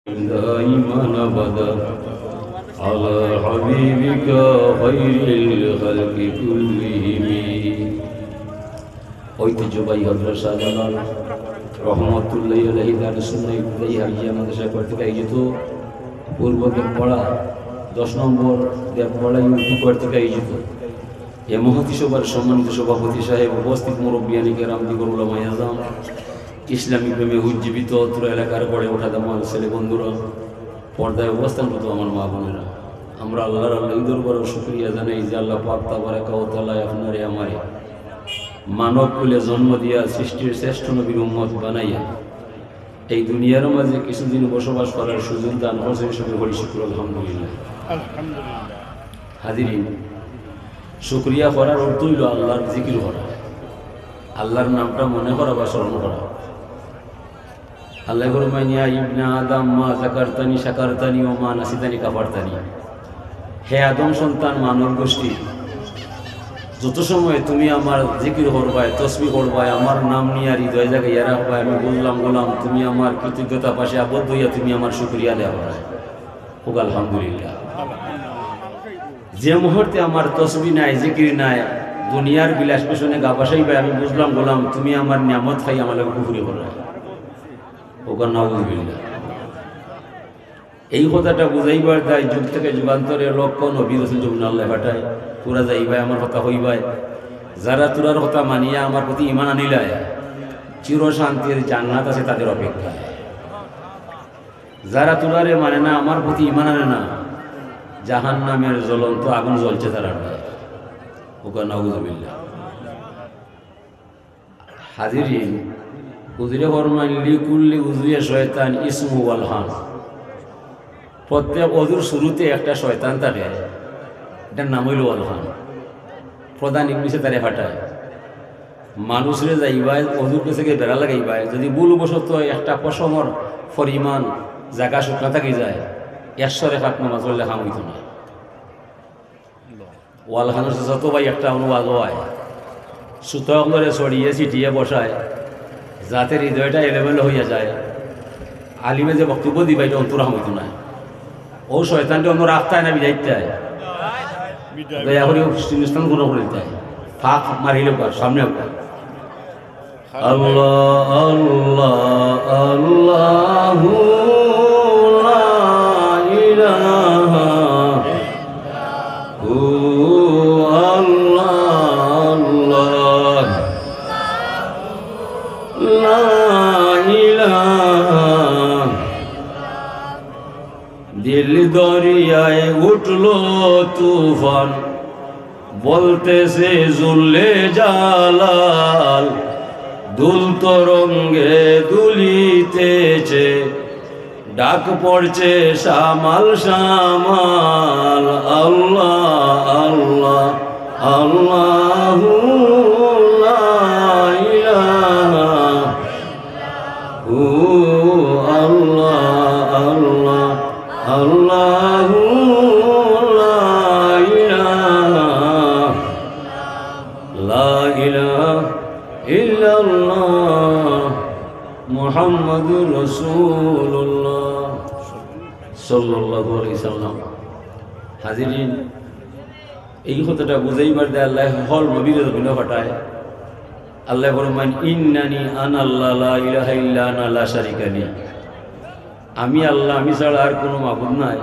دائما أبدا على حبيبك خير الخلق كلهم ঐতিহ্যবাহী হযরত শাহজালাল রহমতুল্লাহি আলাইহি দারুস সুন্নাহ ইবতিদায়ী হাফিজিয়া মাদ্রাসা কর্তৃক আয়োজিত পূর্বকের পড়া 10 নম্বর দেবপড়া ইউপি কর্তৃক আয়োজিত এ মহতী সভার সম্মানিত সভাপতি সাহেব, উপস্থিত মুরব্বিয়ানি কেরাম, দিগর উলামায়ে আযম, ইসলামী প্রেমে উজ্জীবিত অত্র এলাকার গড়ে ওঠা দামাল ছেলে বন্ধুরা, পর্দায় অবস্থানরত আমার মা বোনেরা, আমরা আল্লাহর দরবারে শুকরিয়া জানাই যে আল্লাহ পাক তাবারাকা ওয়া তাআলা আপনারে আমারে মানব কুলে জন্ম দিয়া সৃষ্টির শ্রেষ্ঠ নবীর উম্মত বানাইয়া এই দুনিয়ার মাঝে কিছুদিন বসবাস করার সুযোগ দান করেছেন। সবাই বলি শুকর আলহামদুলিল্লাহ। হাজিরিন, শুকরিয়া করার অর্থ হইল আল্লাহর জিকির করা, আল্লাহর নামটা মনে করা বা স্মরণ করা। আল্লাহ ফরমাইয়া ইবনে আদম মা যাকারতানি শাকারতানি ওয়া মা নাসিতানি কাফারতানি। হে আদম সন্তান মানব গোষ্ঠী, যত সময় তুমি আমার জিকির করবাই, তসবিহ করবাই, আমার নাম নিয়ে হৃদয় জায়গায় রাখবাই, আমি বললাম গোলাম তুমি আমার কৃতজ্ঞতা পাশে আবদ্ধ হইয়া তুমি আমার শুকরিয়া দেওয়া হোক আলহামদুলিল্লাহ। যে মুহূর্তে আমার তসবিহ নাই, জিকির নাই, দুনিয়ার বিলাস পেছনে গা বাসাইবাই, আমি বুঝলাম গোলাম তুমি আমার নিয়ামত খাই আমার কুফরি করা হোক নাউযুবিল্লাহ। এই কথাটা বুঝাইবার দায় যুগ থেকে যুগান্তরের লক্ষ্য নবী রাসূল যখন আল্লাহ পাঠায়, তোরা যাইবাই আমার কথা হইবাই, যারা তোরার কথা মানিয়া আমার প্রতি ঈমান আনিলায় চির শান্তির জান্নাত আছে তাদের অপেক্ষায়। যারা তোরারে মানে না, আমার প্রতি ঈমান আনে না, জাহান্নামের জ্বলন্ত আগুন জ্বলছে তারা ওকা নাউযুবিল্লাহ। হাজিরিন, হুজুরে ফরমান লিকুল্লি উযুয়ে শয়তান ইসমু ওয়াল হান। প্রত্যেক অজুর শুরুতে একটা শয়তান থাকে, এটার নাম হইল অলহান। প্রধান ইবলিসে তারে ফাটায়, মানুষরে যাইবাই অজুর কাছে বেড়া লাগাইবাই, যদি ভুলবশত একটা পশমর পরিমাণ জায়গা শুকনা থাকি যায়, 100 রেখাত নামাজ পড়লে কাম হইত না। ওয়ালখানের যত ভাই একটা অনুবাদ হয়, সুতরে ছড়িয়ে ছিটিয়ে বসায়, যাতে হৃদয়টা এলেবেলে হইয়া যায়। আলিমে যে বক্তব্য দিবা এটা অন্তরাম হইত না। ও শয়তানটা অন্য রাখতায় না বিদায়িতায় স্থান গুণ করে ফাঁক মারিল সামনে আল্লাহ আল্লাহ আল্লাহ দিল দরিয়ায় উঠলো তুফান, বলতেছে জুল্লে জালাল, দুল তরঙ্গে দুলিতেছে, ডাক পড়ছে শামাল শামাল। আল্লাহ আল্লাহ আল্লাহু লা ইলাহা হু আল্লাহ আল্লাহ আল্লাহু লা ইলাহা ইল্লাল্লাহ মুহাম্মাদুর রাসূলুল্লাহ সাল্লাল্লাহু আলাইহি সাল্লাম। হাজিরিন, এই কথাটা বুঝাইবার দেয় আল্লাহ হল নবীর জন্য পাঠায়। আল্লাহ ফরমান ইন্নানি আনাল্লাহ লা ইলাহা ইল্লা আনা লা শারিকা লি। আমি আল্লাহ, আমি ছাড়া আর কোনো মাবুদ নাই,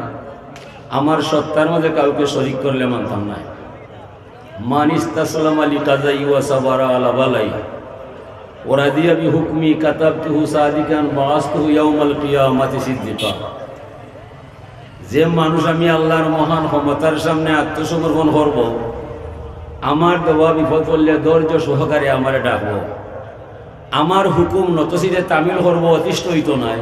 আমার সত্তার মধ্যে কাউকে শরীক করলে মানতাম নাই। মান ইস্তাসলামা লিকাযাই ওয়া সাবারা আলা বালাই ওয়া রাদিয়া বিহুকমি কাতাবতুহু সাদিকান বাআসতুহু ইয়াউমাল কিয়ামাতি সিদ্দিকা। যে মানুষ আমি আল্লাহর মহান ক্ষমতার সামনে আত্মসমর্পণ করব, আমার দেওয়া বিপদ পড়লে ধৈর্য সহকারে আমারে ডাকবো, আমার হুকুম নতশিরে তামিল করবো, অতিষ্ঠ হইত নাই,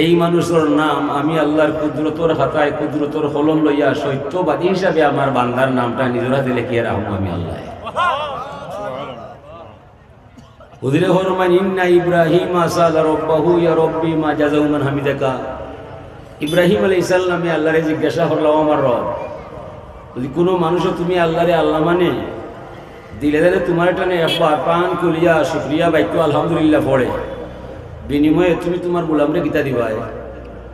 এই মানুষের নাম আমি আল্লাহর কুদরতর খাতায় কুদরতর কলম লইয়া সত্যবাদী হিসাবে আমার বান্দার নামটা নিজের হাতে লিখিয়ে রাখবো আমি আল্লাহ। হুজুরে ফরমান ইন্না ইব্রাহিম আসালা রাব্বাহু ইয়া রাব্বি মা জাযাউ মান হামিদাকা। ইব্রাহিম আলাইহিস সালামে আল্লাহরে জিজ্ঞাসা করলো, আমার রব, যদি কোনো মানুষও তুমি আল্লাহরে আল্লাহ মানে দিলে দিলে তোমার টানে একবার পান কুলিয়া শুক্রিয়া বাইতো আলহামদুলিল্লাহ পড়ে, বিনিময়ে তুমি তোমার গোলামরে গীতা দিবাই।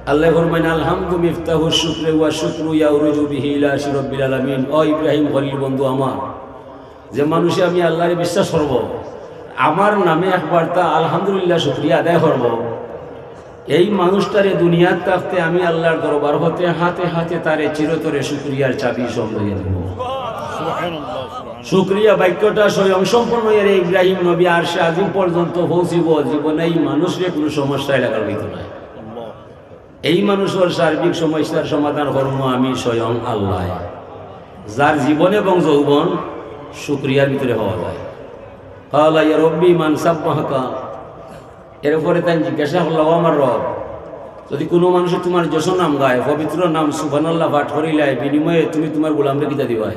আল্লাহ ফরমায় আলহামদু মিফতাহু শুকরি ওয়া শুকরু ইয়াউরুজু বিহি ইলা আরশি রাব্বিল আলামিন। ও ইব্রাহিম খলিল বন্ধু আমার, যে মানুষে আমি আল্লাহরে বিশ্বাস করব, আমার নামে একবার তা আলহামদুলিল্লাহ শুকরিয়া আদায় করব, এই মানুষটারে দুনিয়ার থাকতে আমি আল্লাহর দরবার হতে হাতে হাতে তারে চিরতরে শুকরিয়ার চাবি সম্পর্কে দেব। শুকরিয়া বাক্যটা স্বয়ং সম্পূর্ণ এর ইব্রাহিম নবী আরশে আজিম পর্যন্ত পৌঁছিব, জীবনে এই মানুষের কোনো সমস্যায় লাগার হইতো না। এই মানুষের সার্বিক সমস্যার সমাধান কর্ম আমি স্বয়ং আল্লাহ, যার জীবন এবং যৌবন শুকরিয়ার ভিতরে হওয়া যায়। কালা ইয়া রব্বি মান সাব্বাহাকা, এরপরে তাই জিজ্ঞাসা করলাম, আমার রব, যদি কোনো মানুষ তোমার যশ নাম গায়, পবিত্র নাম সুবহানাল্লাহ পাঠ করিলাই, বিনিময়ে তুমি তোমার গোলামরে কিতা দিবাই?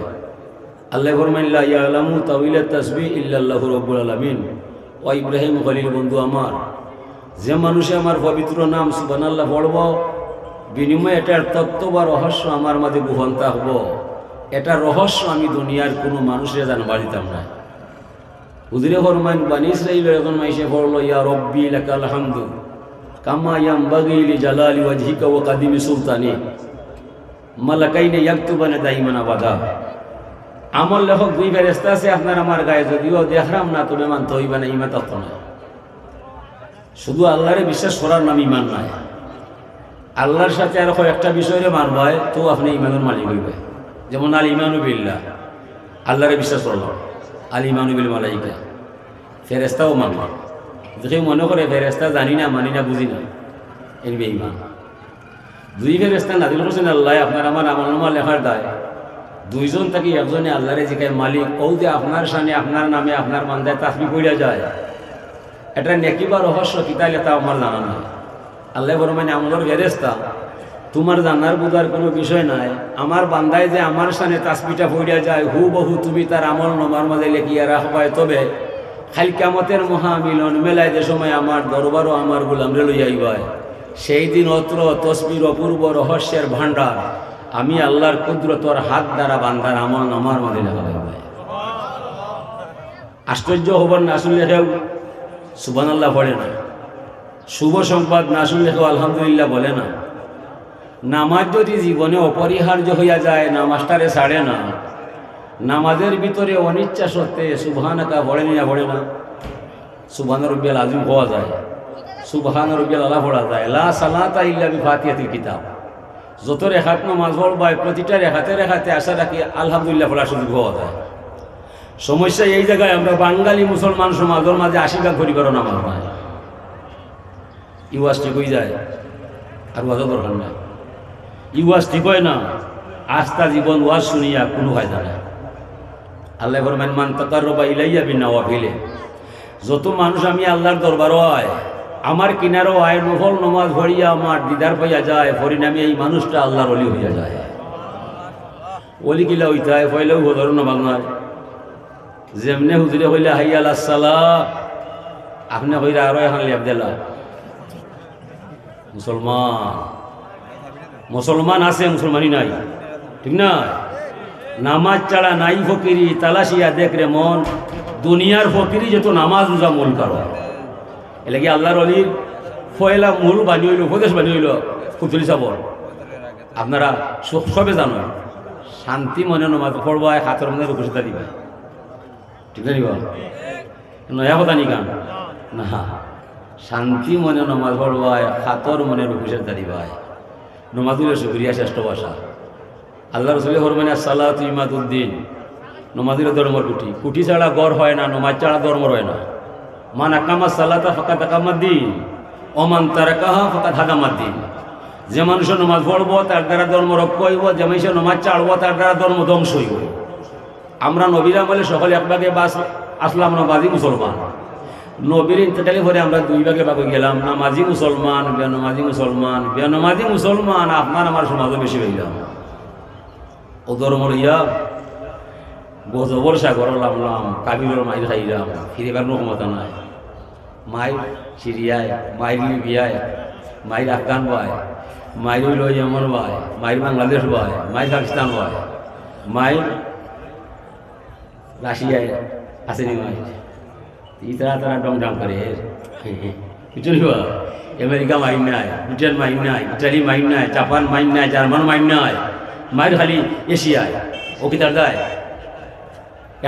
আল্লাহ ফরমাইন লা ইয়ালামু তাওয়িলাত তাসবিহ ইল্লাল্লাহু রাব্বুল আলামিন। ও ইব্রাহিম খলিল বন্ধু আমার, যে মানুষে আমার পবিত্র নাম সুবহানাল্লাহ পড়ব, বিনিময়ে এটার তত্ত্ব বা রহস্য আমার মাঝে গোপন থাকব, এটা রহস্য আমি দুনিয়ার কোনো মানুষের জানবার দিতাম না। হুজুরে ফরমাইন বানি ইসরাঈলের এখন মাইসে পড়লো, ইয়া রব্বি লাকাল হামদু কামা ইয়ামবাগি লিজালালি ওয়াজহিকা ওয়া কাদিমি সুলতানি মালাকাইনে ইয়াকতুবানা দাইমান আবাদা। আমল লেখক দুই ফেরেশতা আছে আপনার আমার গায়ে, যদিও দেখলাম না তবে মানতে হইবা না, ইমান তত্ত্ব না। শুধু আল্লাহরে বিশ্বাস করার নাম ইমান নাই, আল্লাহর সাথে আর একটা বিষয়ে মানবায় তো আপনি ইমানের মালিক হইবে। যেমন আল ইমানু বিল্লাহ, আল্লাহরে বিশ্বাস করলাম, আল ইমানু বিল মালাইকা, ফেরেশতাও মানলাম। দেখে মনে করে ফেরেশতা জানি না, মানি না, বুঝি না, এর বেঈমান। দুই ফেরেশতা নাযিল করছেন আল্লাহ আপনার আমার আমলনামা লেখার দায়, দুইজন থাকি একজনে আল্লাহরে জিকায় মালিক, ও যে আপনার সামনে আপনার নামে আপনার বান্দায় তাসবিহ কইরা যায়, এটা নেকি বা রহস্য কিতালে তা আমার জানা নাই। আল্লাহ ফরমানে আমলের ফেরেশতা, তোমার জানার বুঝার কোনো বিষয় নাই, আমার বান্দায় যে আমার সামনে তাসবিহটা পড়িয়া যায়, হুবহু তুমি তার আমল নামার মাঝে লিখিয়া রাখবাই। তবে খালি কিয়ামতের মহামিলন মেলায় যে সময় আমার দরবারও আমার গোলামরে লইয়া আইবাই, সেই দিন অত্র তসবির অপূর্ব রহস্যের ভাণ্ডার আমি আল্লাহর কুদরতর হাত দ্বারা বান্দার আমল নামার মাঝে লেখা হইবে। আশ্চর্য হবার না শুনলে কেউ সুবহানাল্লাহ পড়ে না, শুভ সংবাদ না শুনলে কেউ আলহামদুলিল্লাহ বলে না। নামাজ যদি জীবনে অপরিহার্য হইয়া যায়, নামাজটারে ছাড়ে না, নামাজের ভিতরে অনিচ্ছা সত্ত্বে সুবহানাকা পড়ে না, পড়ে না, সুবহান রাব্বিয়াল আযীম হওয়া যায়, সুবহান রাব্বিয়াল আলা পড়া যায়, লা সালাতা ইল্লা বিফাতিহাতিল কিতাব। যত রেখাত নামাজ পড়বায় প্রতিটা রেখাতে আশা রাখি আলহামদুলিল্লাহ পড়ার সুযোগ হওয়া যায়। সমস্যা এই জায়গায় আমরা বাঙালি মুসলমান সমাজের মাঝে 80 পরিবারও নামাজ নাই, ইওয়াজ ঠিক হয়ে যায় আর ওয়াজও দরকার নাই। ইওয়াজ ঠিক হয় না, আস্থা জীবন ওয়াজ শুনিয়া কোনো ফায়দা নাই। আল্লাহ ফরমান মান তাকাররাবা ইলাইয়া বিনওয়াফিল, যত মানুষ আমি আল্লাহর দরবারও আয়, আমার কিনারও আয়, নফল নামাজ পড়িয়া আমার দিদার পাইয়া যায়, পরিণামে এই মানুষটা আল্লাহর ওলি হইয়া যায়। ওলি কিলা হইতে হয় পয়লেও ধরুন না বাংলায়, যেমনে হুজুরে হইলে হাইয়া আলাস সালাহ, আপনি হইলে আরো এখন লিয়াব দিলা। মুসলমান আছে, মুসলমানই নাই, ঠিক না? নামাজ ছাড়া নাই ফকিরি, তালাশিয়া দেখ রে মন, দুনিয়ার ফকিরি যত নামাজ রোজা মূল কারণ। এলাকি আল্লাহর অলির ফয়লা মূল বানিয়ে হইল, উপদেশ বানিয়ে হইল ফুতুলি চাবর। আপনারা সবে জানো, শান্তি মনে নামাজ পড়বায়, হাতের মনে রুকুসিতা দিবা, ঠিক না? নিবা নয়া কথা নি গান না, শান্তি মনে নামাজ পড়বায়, হাতর মনে রুকুসিতা দিবায়। নমাজ হইল শুকরিয়া শ্রেষ্ঠ ভাষা। আল্লাহ রসুল ফরমানে সালাতু ইমাদুদ্দিন, নমাজের ধর্মর কুটি, কুটি ছাড়া গড় হয় না, নমাজ ছাড়া ধর্ম হয় না। মান আকামা সালাতা ফাকাত আকামাদ্দিন ওমান তারাকাহা ফাকাত হাদামাদ্দিন। যে মানুষের নমাজ পড়ব তার দ্বারা ধর্ম রক্ষা হইব, যে মানুষের নমাজ ছাড়ব তার দ্বারা ধর্ম ধ্বংস হইব। আমরা নবীরা বলে সকলে এক ভাগে আসলাম, নামাজি মুসলমান। নবীর ইন্তেকালের পরে আমরা দুই ভাগে ভাগ হয়ে গেলাম, নামাজি মুসলমান, বেনামাজি মুসলমান। বেনামাজি মুসলমান আপনার আমার সমাজও বেশি হয়ে গেলাম। ও ধর্ম লইয়া গজবর সাগর নামলাম, কাবিলের মাইর খাইলাম, ফিরিবার কোনো ক্ষমতা নাই। মাইর সিরিয়ায়, মাইর লিবিয়ায়, মাইর আফগান ভাই, মাইর হইল ইয়েমন ভাই, মাইর বাংলাদেশ ভাই, মাইর পাকিস্তান ভাই, মাইর রাশিয়ায় আসেনি মাইর। তারা ডং ডাং করে বুঝলি, আমেরিকা মাইন নাই, ব্রিটেন মাইন নাই, ইটালি মাইন নাই, জাপান মাইন নাই, জার্মান মাইন নাই, মায়ের খালি এশিয়ায়। ও কি তার দায়?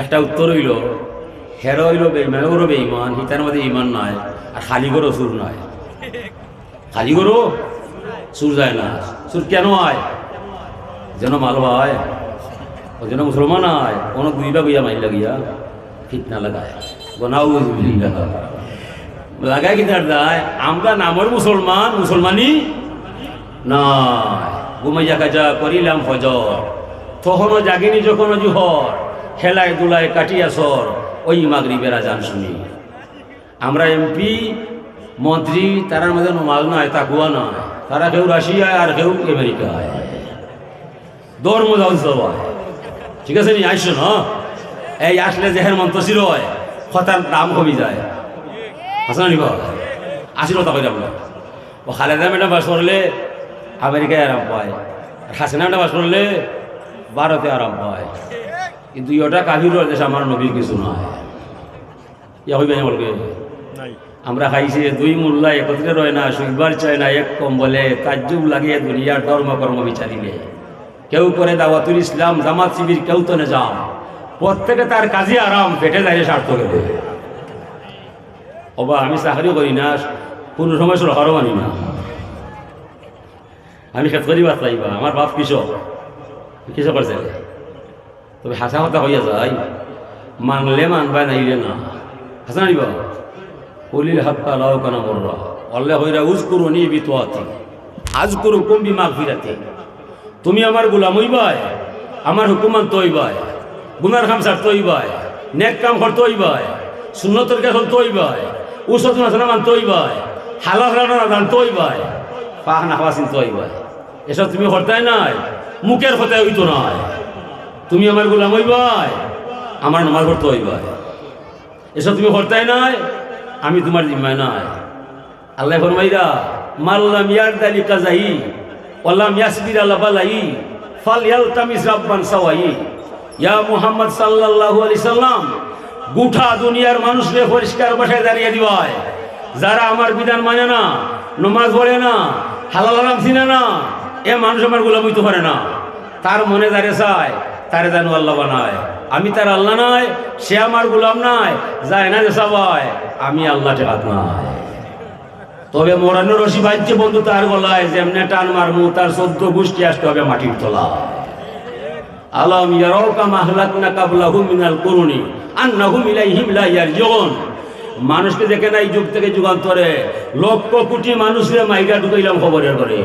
একটা উত্তর হইল হেরো হইল বেইমান, ওরও বেইমান, হিতার মধ্যে ইমান নাই, আর খালি করো সুর নাই। খালি করো সুর যায় না। সুর কেন হয়? যেন মাল হয়, ও যেন মুসলমান হয়, কোনো দুইটা বইয়া মাইল লাগিয়া ফিতনা লাগায়, গোনাও লাগায়। কি তার দায়? আমরা নামের মুসলমান, মুসলমানই নাই। ঘুমাইয়া কাজা করিলাম ফজর, তখনও জাগিনি যখন জুহর, খেলায় দুলায় কাটিয়া সর, ওই মাগরিবের আজান শুনি। আমরা এমপি মন্ত্রী তারার মধ্যে নমাজ নয়, তাকুয়া নয়, তারা কেউ রাশিয়ায় আর কেউ আমেরিকায়, ধর্ম হয়। ঠিক আছে নি? আইসো না, এই আসলে যেহের মন্তশির হয় কথার দাম কমে যায়। আসলে নিব আসিল তা করে আমরা ও খালেদা ম্যাডাম বাস করলে আমেরিকায় আরাম পায়, আর হাসিনা ম্যাডাম বাস করলে ভারতে আরাম পায়। কিন্তু ওটা কাহির দেশ, আমার নবীর কিছু নয়। ইয়া হইবে বলবে আমরা খাইছি দুই মোল্লা একত্রে রয় না, শুইবার চায় না এক কম্বলে, তাজ্জুব লাগিয়ে দুনিয়ার ধর্ম কর্ম বিচারিলে। কেউ করে দাওয়াতুল ইসলাম, জামাত শিবির, কেউ তো নিজাম, প্রত্যেকে তার কাজে আরাম, পেটে যায় স্বার্থ কেটে। ওবা আমি চাকরিও করি না, কোনো সময় সরকারও মানি না, আমি খেত করি বাদ পাইবা। আমার বাপ কৃষক, কৃষকের ছেলে। তবে হাসা কথা হইয়া যায়, মানলে মানবা নাইলে না। হাসা নাইবা কলিল হাত্তা লাও কানা মররা আল্লাহ হইরা উজ করু নি বিতওয়াতি আজ করু কুম্বি মাগ ফিরাতে। তুমি আমার গোলাম হইবাই, আমার হুকুম মানতে হইবাই, গুনার কাম ছাড়তে হইবাই, নেক কাম করতে হইবাই, সুন্নতের কাজ করতে হইবাই, উসত নাসনা মানতে হইবাই, হালাল হারাম জানতে হইবাই, পাক না খাওয়া চিনতে হইবাই। এসব তুমি হরতাই নাই, মুখের কথায় হইতো নাই। তুমি আমার গোলাম হইবাই, আমার নামাজ পড়তে হইবাই। এসব তুমি হরতাই নাই, আমি তোমার জিম্মায় নাই। আল্লাহ ফরমাইরা মাল্লাম ইয়ারদালি কাজাই ওয়ালাম ইয়াসবির আলা বালাই ফালইয়ালতামিস রাব্বান সাওয়াই। ইয়া মুহাম্মদ সাল্লাল্লাহু আলাইহি সাল্লাম, গোটা দুনিয়ার মানুষকে পরিষ্কার ভাষায় দাঁড়িয়ে দিবায়, যারা আমার বিধান মানে না, নামাজ পড়ে না, হালাল হারাম চিনে না, এ মানুষ আমার গোলাম হইতে পারে না। তার মনে দাঁড়িয়ে চায় তারে জানো আল্লাহ বানায়, আমি তার আল্লাহ নয়, সে আমার গোলাম নাই, যায় না যে সবাই আমি আল্লাহ টেকাত নাই। তবে মোরানো রশি বাজ্যে বন্ধু তার গলায়, যেমনে টান মারমু তার 14 গোষ্ঠী আসতে হবে মাটির তলা। আলাম ইয়ারাউ কামা আহলাকনা কাবলাহুম মিনাল কুরুনি আন্নাহুম ইলাইহিম লা ইয়ারজিউন। মানুষকে দেখে নাই যুগ থেকে যুগান্তরে লক্ষ কোটি মানুষের মাইরা ঢুকাইলাম খবরের করে।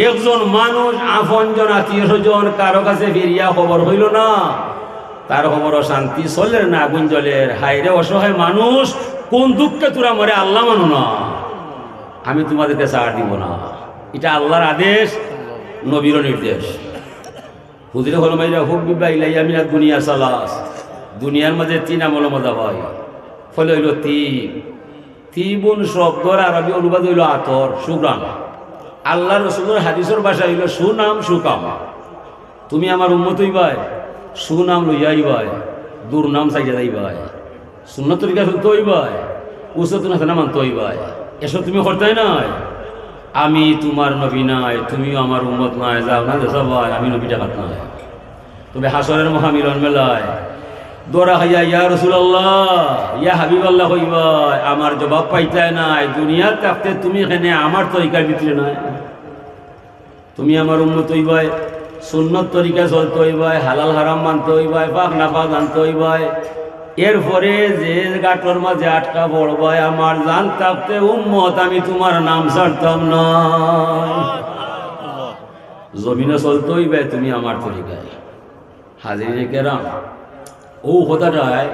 একজন মানুষ আপনজন আত্মীয় স্বজন কারো কাছে ফিরিয়া খবর হইল না, তার খবর শান্তি চলের না, আগুন জলের। হাইরে অসহায় মানুষ, কোন দুঃখে তোরা মরে আল্লাহ মানো না, আমি তোমাদেরকে ছাড় দিব না। এটা আল্লাহর আদেশ, নবীর নির্দেশ। হুজুরে হল মাইরা হুক বিবা ইলাইয়া মিনাদ দুনিয়া সালাস। দুনিয়ার মাঝে 3 আমল মজা হয়, ফলে হইল তিবুন শব্দর আরবি অনুবাদ হইল আতর, সুগ্রাম। আল্লাহ রসুলের হাদিসের ভাষা হইল সুনাম সুকাম। তুমি আমার উম্মত হইবাই, সুনাম লইয়া আইবাই, দুর্নাম চাইয়া যাইবাই, সুন্নত তরিকা শুনতে হইবাই, উসত না মানতে হইবাই। এসব তুমি করতেই নাই। আমি তোমার নবী নাই, তুমিও আমার উম্মত নাই, যাও না সবাই আমি নবী টাকাত নাই। তবে হাসরের মহামিলন মেলায় দৌড়া খাইয়া ইয়া রাসূলুল্লাহ ইয়া হাবিবাল্লাহ হইবাই, আমার জবাব পাইতাই নাই। দুনিয়ার থাকতে তুমি এখানে আমার তরিকার ভিতরে নাই, তুমি আমার উম্মত হইবাই, সুন্নত তরিকা চলতে হইবাই, হালাল হারাম মানতে হইবাই, পাক না পাক জানতে হইবাই। এরপরে যে গাটর মাঝে আটকা পড়বাই, আমার জান থাকতে উম্মত, আমি তোমার নাম ছাড়তাম না। জমিনে চলতে হইবাই, তুমি আমার তরিকায়। হাজিরে কেরাম, ও কথাটায়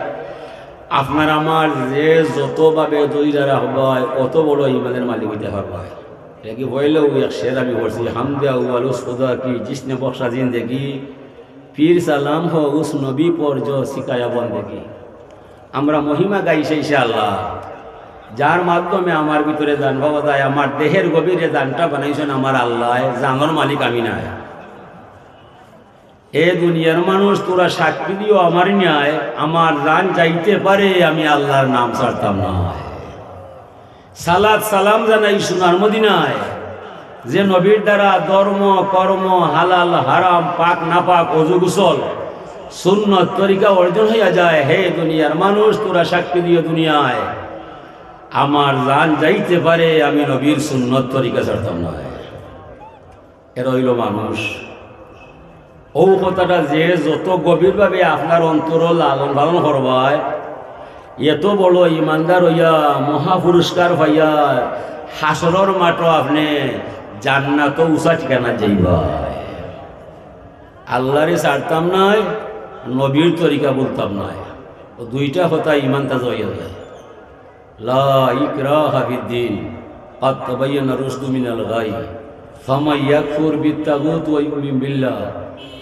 আপনার আমার যে যতভাবে দইরা হবাই অত বড় ইমানের মালিক হইতে পারবাই। কি হইলেও এক শের আমি করছি, হামদা উয়ালু সদা কি জিসনে বক্সা জিন দেখি পীর সালাম হো উস নবী পর যো শিকায়া বন দেখি। আমরা মহিমা গাইছে ইনশাআল্লাহ, যার মাধ্যমে আমার ভিতরে জান বাবা যায়, আমার দেহের গভীরে জানটা বানাইছেন আমার আল্লাহ, জানোর মালিক আমি নাই। এ দুনিয়ার মানুষ তোরা সাক্ষী দিও আমার ন্যায়, আমার জান যাইতে পারে, আমি আল্লাহর নাম ছাড়তাম না। সালাত সালাম জানাই সোনার মদিনায়, যে নবীর দ্বারা ধর্ম কর্ম হালাল হারাম পাক নাপাক ওযু গোসল সুন্নত তরিকা অর্জন হইয়া যায়। হে দুনিয়ার মানুষ, তোরা সাক্ষী দিও দুনিয়ায়, আমার জান যাইতে পারে, আমি নবীর সুন্নত তরিকা ছাড়তাম না। এর হইল মানুষ। ও কথাটা যে যত গভীরভাবে আপনার অন্তর লালন পালন করবায়, এত বড় ইমানদার হইয়া মহা পুরস্কার পাইয়া হাসরের মাঠ আপনি জান্নাত উঁচা ঠিকানা যাইবাই। আল্লাহরে ছাড়তাম নাই, নবীর তরিকা বলতাম নাই। ও দুইটা কথা ইমান তাজা হইয়া যায়। লা ইকরাহা ফিদ্দীন ক্বাদ তাবায়্যানা রুশদু মিনাল গাই ফামান ইয়াকফুর বিত্তাগুত ওয়া ইউমিন বিল্লাহ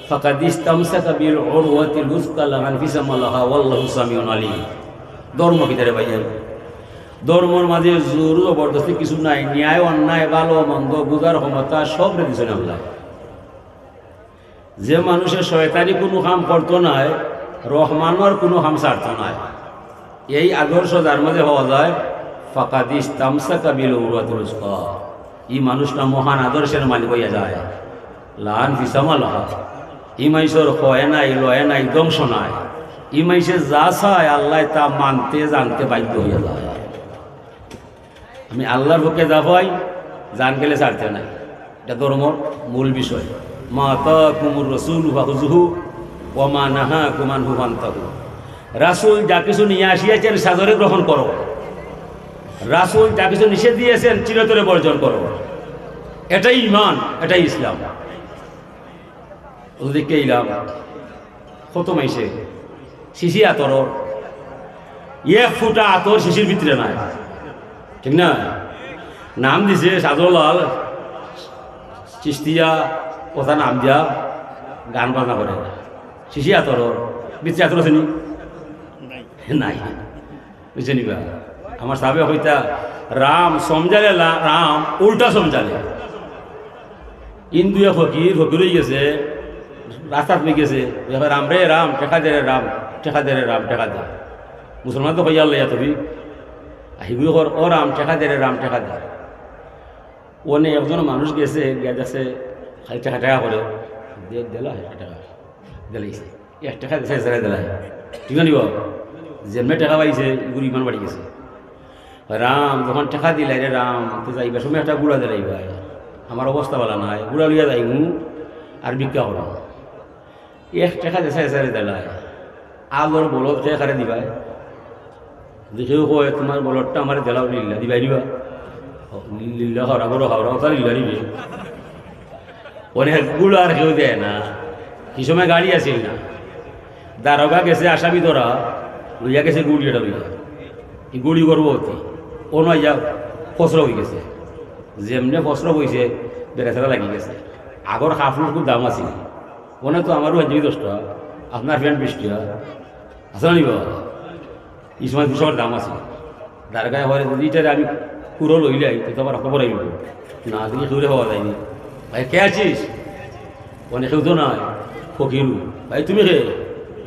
ফাকাদ ইসতামসাকা বিল উরওয়াতিল উসকা লা ইনফিসামা লাহা ওয়াল্লাহু সামিউন আলিম। ধর্ম কিতারে ভাইয়া, ধর্মর মাঝে জোর জবরদস্তি কিছু নাই। ন্যায় অন্যায় ভালো মন্দ বুঝার ক্ষমতা সব রেখেছেন আল্লাহ। যে মানুষের শয়তানি কোনো কাম করতো নাই, রহমানের কোনো কাম ছাড়তো নাই, এই আদর্শ যার মাঝে হওয়া যায়, ফাকাদ ইসতামসাকা বিল উরওয়াতিল উসকা, এই মানুষটা মহান আদর্শের মালিক হইয়া যায়। লা ইনফিসামা লাহা, ই মানুষের হয় নাই লয় নাই ধ্বংস নাই। ই মানুষের যা চায় আল্লাহ তা মানতে জানতে বাধ্য হইয়া যায়। আমি আল্লাহর পক্ষে যা পাই জান গেলে ছাড়তে নাই, এটা ধর্মর মূল বিষয়। মা আতাকুমুর রাসূলু ফাখুযুহু ওয়া মা নাহাকুম আনহু ফান্তাহু। রাসূল যা কিছু নিয়ে আসিয়াছেন সাদরে গ্রহণ করো, রাসূল যা কিছু নিষেধ দিয়েছেন চিরতরে বর্জন করো। এটাই ঈমান, এটাই ইসলাম। ওদিকে ইলাম কত মাইছে শিশি আতর, এক ফুটা আতর শিশির ভিতরে নাই, ঠিক না? নাম দিছে সাদরলাল চিস্তিয়া, কথা নাম দিয়া গান বাজনা করে। শিশি আতর ভিতরে আতর আছে নি? নাই, বুঝছে নিবা? আমার সাবে হইতা রাম সমঝালে রাম উল্টা সমঝালে। ইন্দুয়া ফকির ফকির হয়ে গেছে, রাস্তা পেয়ে গেছে, রাম রে রাম টেকা দে রে রাম, টেকা দে রে রাম, টেকা দে। মুসলমান তো হইয়া লইয়া তুমি আহিবি কর, ও রাম টেকা দে রে রাম, টেকা দে। ওনে একজন মানুষ গেছে, গিয়া দেখছে খালি টেকা টেকা করে দিলা, টাকা দিলাইছে, এক টাকা দিছে সেরা দিলাই, ঠিক নিব? যেমনি টাকা পাইছে গুড়ি ইমান বাড়ি গেছে। রাম যখন টাকা দিলাই রে রাম, তো যাইবা সময় একটা গুড়া দিলাইবা, আমার অবস্থা ভালো নাই, গুড়া লইয়া যাইমু আর ভিক্ষা করো। এক টাকা দিছে সেরা দিলাই, আলোর বলদ টাকারে দিবাই, দেখেও কয় তোমার বলদটা আমার দিলাও লিল্লা, দিবাই দিবা লিল্লা হরা বড় হাওড়া কথা লিল্লা দিবে। অনেক গুড় আর কেউ দেয় না। কি সময় গাড়ি আসিল না, দারোগা গেছে আসামি ধরা, লইয়া গেছে গুড়ি, এটা লইয়া এই গুড়ি করবো অতি ও নয় যা ফসল হয়ে গেছে। যেমনি ফসল হয়েছে বেড়াচেরা লাগি গেছে। আগর হাফুর খুব দাম আছে, ওনে তো আমারও হাজারি 10 টাকা, আপনার ফ্যান 20 টাকা আসলে নিব। এই সময় 200 দাম আছে। দারগায় হয় যদি এটারে আমি পুরো লইলাই তো আমার খবর আইব না, দিকে দূরে হওয়া যায়নি। ভাই কে আছিস? অনেক কেউ তো নয়, ফকিরু। ভাই তুমি কে?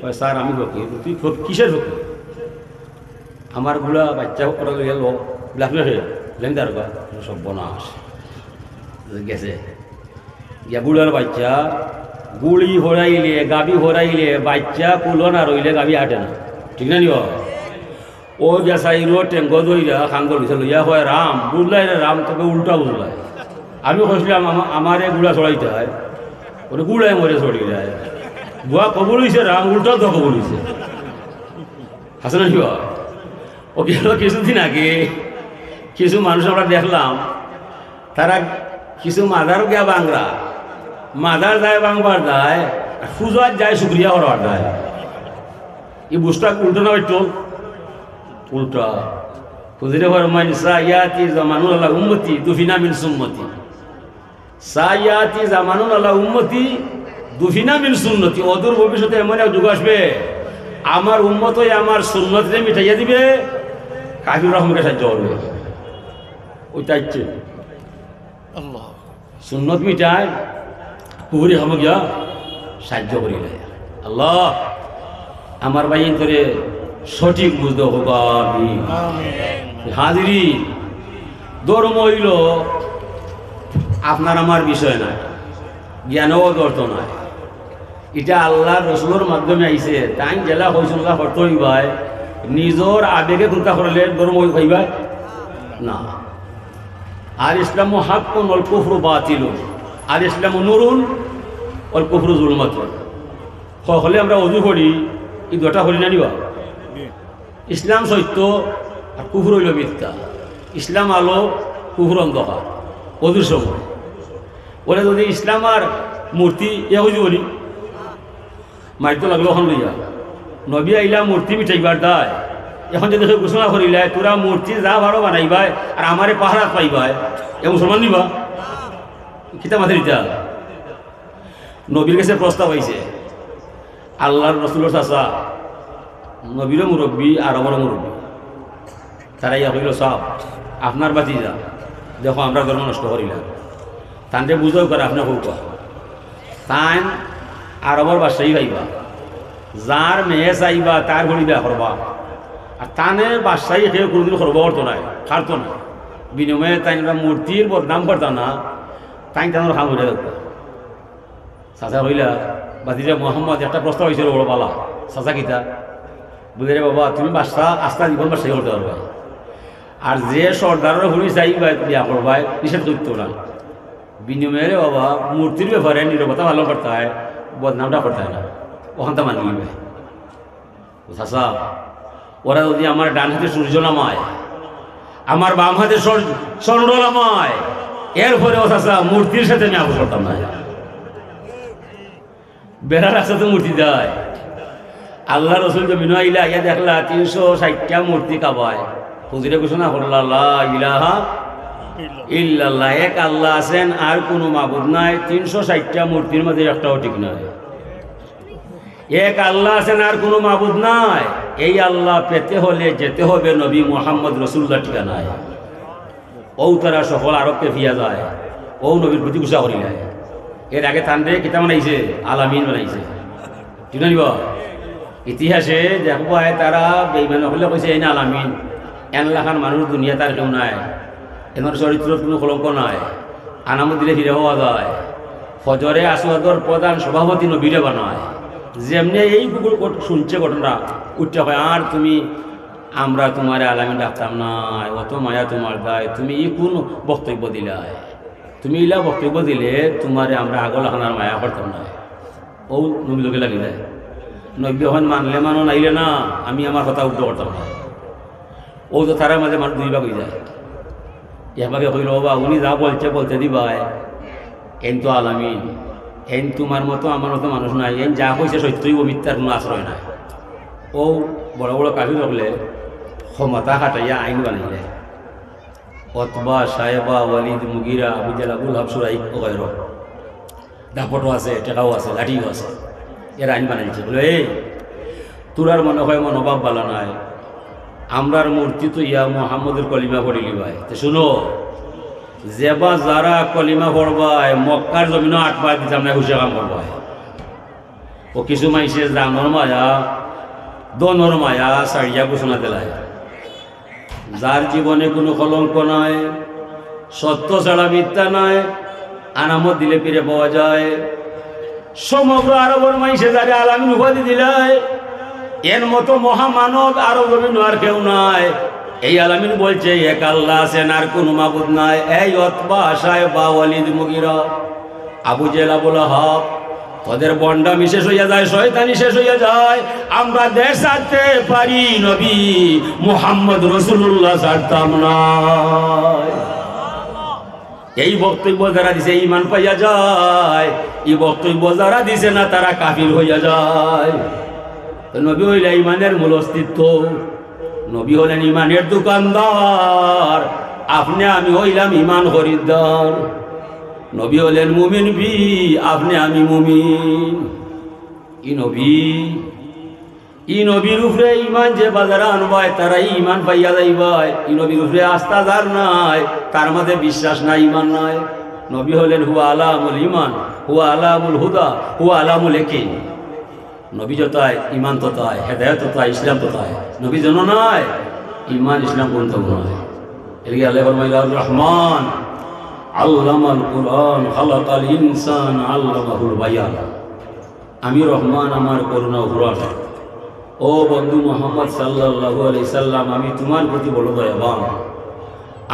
ভাই স্যার আমি ফকির। তুই কিসের ফকির? আমার গুলা বাচ্চা ওরা গেল ব্লাফলে হয়ে লেন্দার গা সব বনাস গেছে। ইয়া গুড়ার বাচ্চা গুড়ি হরাইলে গাবি হরাইলে বাচ্চা কুলো না রইলে গাবি হাঁটে না, ঠিক না? নিব ও গেছাই রো টেঙ্গ দইরা খাঙ্গল হয়েছিল, ইয়া হয় রাম বুঝলাই রে রাম, তোকে উল্টা বুঝলাই। আমি খুঁজলাম আমার এ গুড়া চড়াইতে হয়, ওটা গুড়ায় মরে চড়ি যায়। বুয়া কবুল হয়েছে রাম, উল্টাও তো কবুল হয়েছে, হাসে না? নিব ও গেল কিছুদিন আগে কিছু মানুষ আমরা দেখলাম, তারা কিছু মাদার গিয়া বাংলা, মাদার যায় বাংবার যায়, পূজার যায় শুক্রিয়া করার যায়। এই বুঝটা উল্টো না একটু উল্টা। খুঁজলে ফরমান সাইয়াতি জামানুল আল্লাহ উম্মতি দুফিনা মিন সুন্নতি, সাইয়াতি জামানুল আল্লাহ উম্মতি দুফিনা মিন সুন্নতি। অদূর ভবিষ্যতে এমন এক যুগ আসবে আমার উম্মত আমার সুন্নতরে মিটাইয়া দিবে, কাফির রহমকে সাহায্য করবে। ওইটা ইচ্ছে সুন্নত মিটায় পুকুরি হম গিয়া সাহায্য করিলে। আল্লাহ আমার ভাই তোরে সঠিক বুঝতে হোক। হাজিরি ধর্ম হইল আপনার আমার বিষয় নয়, জ্ঞানও দর্ত নয়, এটা আল্লাহ রসুলের মাধ্যমে আইছে। তাই জেলা হইসল্লা হরত হইবাই নিজের আবেগে চিন্তা করলে ধর্ম হইবাই না। আর ইসলাম হাক্কুন ওয়াল কুফরু বাতিলুন, আর ইসলাম নুরুন ওয়াল কুফরু যুলমাতুন। হলে আমরা অজু করি, এই দুটা করি না নিবা। ইসলাম সত্য আর কুফর হইল মিথ্যা। ইসলাম আলো, কুফর অন্ধকার। অজুর সময় ওরা যদি ইসলাম আর মূর্তি এ হইজ বলি মাইতো লাগলো এখন লইয়া নবী আইলা মূর্তি মিঠাইবার দায়। এখন যদি ঘোষণা করিলাই তোরা মূর্তি যা ভালো বানাইবাই আর আমারে পাহাড়াত পাইবাই, এ মুসলমান নিবা কিতা মাথা দিতা। নবীর কাছে প্রস্তাব আইছে, আল্লাহর রসুলের চাচা নবীরও মুরব্বী আর আমারও মুরব্বী, তারা ইয়া হইল সব আপনার বাতি যা দেখো আমরা ধর্ম নষ্ট করিলাম। তানকে বুঝাও করে আপনার হোক তাই আরবর বাসাই পাইবা, যার মেয়ে চাইবা তার ঘড়ি বিয়া করবা। আর তানের বাসাই খেয়ে কোনোদিন করবা করতো নাই, খারতো না। বিনিময়ে তাই মূর্তির বদনাম করতা না, তাই তানোর হাম হইলে দেখবা। চাচা হইলা বাতিজা মোহাম্মদ একটা প্রস্তাব হয়েছিল বড় পালা। চাচা কিতা বুঝে রে বাবা, তুমি বাসা আস্থা জীবন বাসাই করতে পারবা। আর যে সর্দারের ঘড়ি চাইবা বিয়া করবাই নিষেধ করতো না। বিনিময়ে বাবা মূর্তির ব্যাপারে নিরবতা ভালো করতে হয়, বদনামটা করতে হয় না, ওখানটা মানি নিবে। চাচা ওরা যদি আমার ডান হাতে সূর্য নামায়, আমার বাম হাতে চন্দ্র নামায়, এরপরে ও চাচা মূর্তির সাথে আমি আপোষ করতাম না। বেড়ার রাস্তাতে মূর্তি দেয়। আল্লাহ রসুল জমিন আইলা ইয়া দেখলা 360টা মূর্তি কাবায়। হুজুরে ঘোষণা করলা লা ইলাহা ইল্লাল্লাহ, এক আল্লাহ আছেন আর কোনো মাবুদ নাই। 360টা মূর্তির মধ্যে একটাও ঠিক নয়। এক আল্লাহ আছেন আর কোনো মাবুদ নাই, এই আল্লাহ পেতে হলে যেতে হবে নবী মুহাম্মদ রসুল্লাহ ঠিকানায়। ও তারা সকল আরবকে ফিয়া যায়, ও নবীর প্রতি গুসা করি যায়। এর আগে তান্ডে কিতা বানাইছে, আলামিন বানাইছে। ঠিক না নিব ইতিহাসে দেখব তারা বেইমান হলে কইছে এই না আলামিন। এন লাখান মানুষ দুনিয়া তার কেউ নাই, এনার চরিত্রের কোনো কলঙ্ক নাই, আনামত দিলে হিরে হওয়া যায়। ফজরে আসওয়াদর প্রধান সভাপতি নবীরে বানায়। যেমনি এই শুনছে ঘটনা উঠতে হয়, আর তুমি আমরা তোমার আলামিন ডাকতাম নাই, অত মায়া তোমার দায়, তুমি ই কোন বক্তব্য দিলাই, তুমি ইলা বক্তব্য দিলে তোমারে আমরা আগলাখানার মায়া করতাম না। ও নবী লোকে লাগি যায়। নবী এখন মানলে মানো নাইলে না, আমি আমার কথা উল্টো করতাম না। ও তো তারা মাঝে মানুষ দুই ভাগ হয়ে যায়। এভাবে হইল বা উনি যা বলছে বলতে দিবাই, এন তো আলামিন, এন তোমার মতো আমার মতো মানুষ নাই, এন যা হয়েছে সত্যই ও মিথ্যার কোনো আশ্রয় নাই। ও বড় বড় কাফির হলে ক্ষমতা খাটাইয়া আইন বানাইলে অতবা সাহেবা ওয়ালিদ মুগিরা আবু জাহল আবুল হাব সুরাই ওগের দাপটও আছে, টেকাও আছে, লাঠিও আছে, এর আইন বানাইছে। বলে এই তোরার মনে হয় মনোভাব বালা নাই, আমরার মূর্তি তো ইয়া মোহাম্মদের কলিমা পড়িলি ভাই। তো শুনো, যেবা যারা কলিমা পড়বায় মক্কার জমিনও 8 বার দিতে আমরা হুশে কাম করবায়। ও কিছু মাইসে জানর মায়া দনর মায়া সারিয়া ঘোষণা দিলায়, যার জীবনে কোনো কলঙ্ক নাই, সত্য ছাড়া মিথ্যা নাই, আনামত দিলে ফিরে পাওয়া যায়। সমগ্র আরবর মাইসে যারে আলামিন উপাধি দিলায়, এর মতো মহামানব আরব জমিন আর কেউ নাই। এই আলামিন বলছে এক আল্লাহ আছেন আর কোনো মাবুদ নাই। এই অতবা সাহেবা ওয়ালিদ মুগিরা আবু জাহল আবুল হাব তোদের বন্ডামি শেষ হইয়া যায়, শয়তানি শেষ হইয়া যায়। আমরা দেশ ছাড়তে পারি, নবী মুহাম্মদ রাসূলুল্লাহ ছাড়তাম না। এই বক্তব্য যারা দিছে ঈমান পাইয়া যায়, এই বক্তব্য যারা দিছে না তারা কাফির হইয়া যায়। নবী হইলেন ঈমানের মূল অস্তিত্ব, নবী হলেন ঈমানের দোকানদার, আপনি আমি হইলাম ঈমান খরিদ্দার। নবী হলেন মুমিন বি, আপনি আমি মুমিন। ই নবীর উপরে ঈমান যে বাজারে আনবায় তারা ঈমান পাইয়া যাইবায়। ই নবীর উপরে আস্থা যার নাই তার মধ্যে বিশ্বাস নাই, ঈমান নাই। নবী হলেন হুয়া আলামুল ঈমান, হুয়া আলামুল হুদা, হুয়া আলামুল ইয়াকিন। নবী যতায় ঈমান ততায়, হেদায়েত ততায়, ইসলাম ততায়। নবী যেন নাই, ঈমান ইসলাম কোন তো নয়। এদিকে আল্লাহ ফরমাইলেন আর রহমান আল্লামাল কুরআন খালাকাল ইনসান আল্লামাহুল বায়ান। আমি রহমান, আমার করুণা কুরআন। ও বন্ধু মুহাম্মদ সাল্লাল্লাহু আলাইহি সাল্লাম, আমি তোমার প্রতি বড় দয়াবান।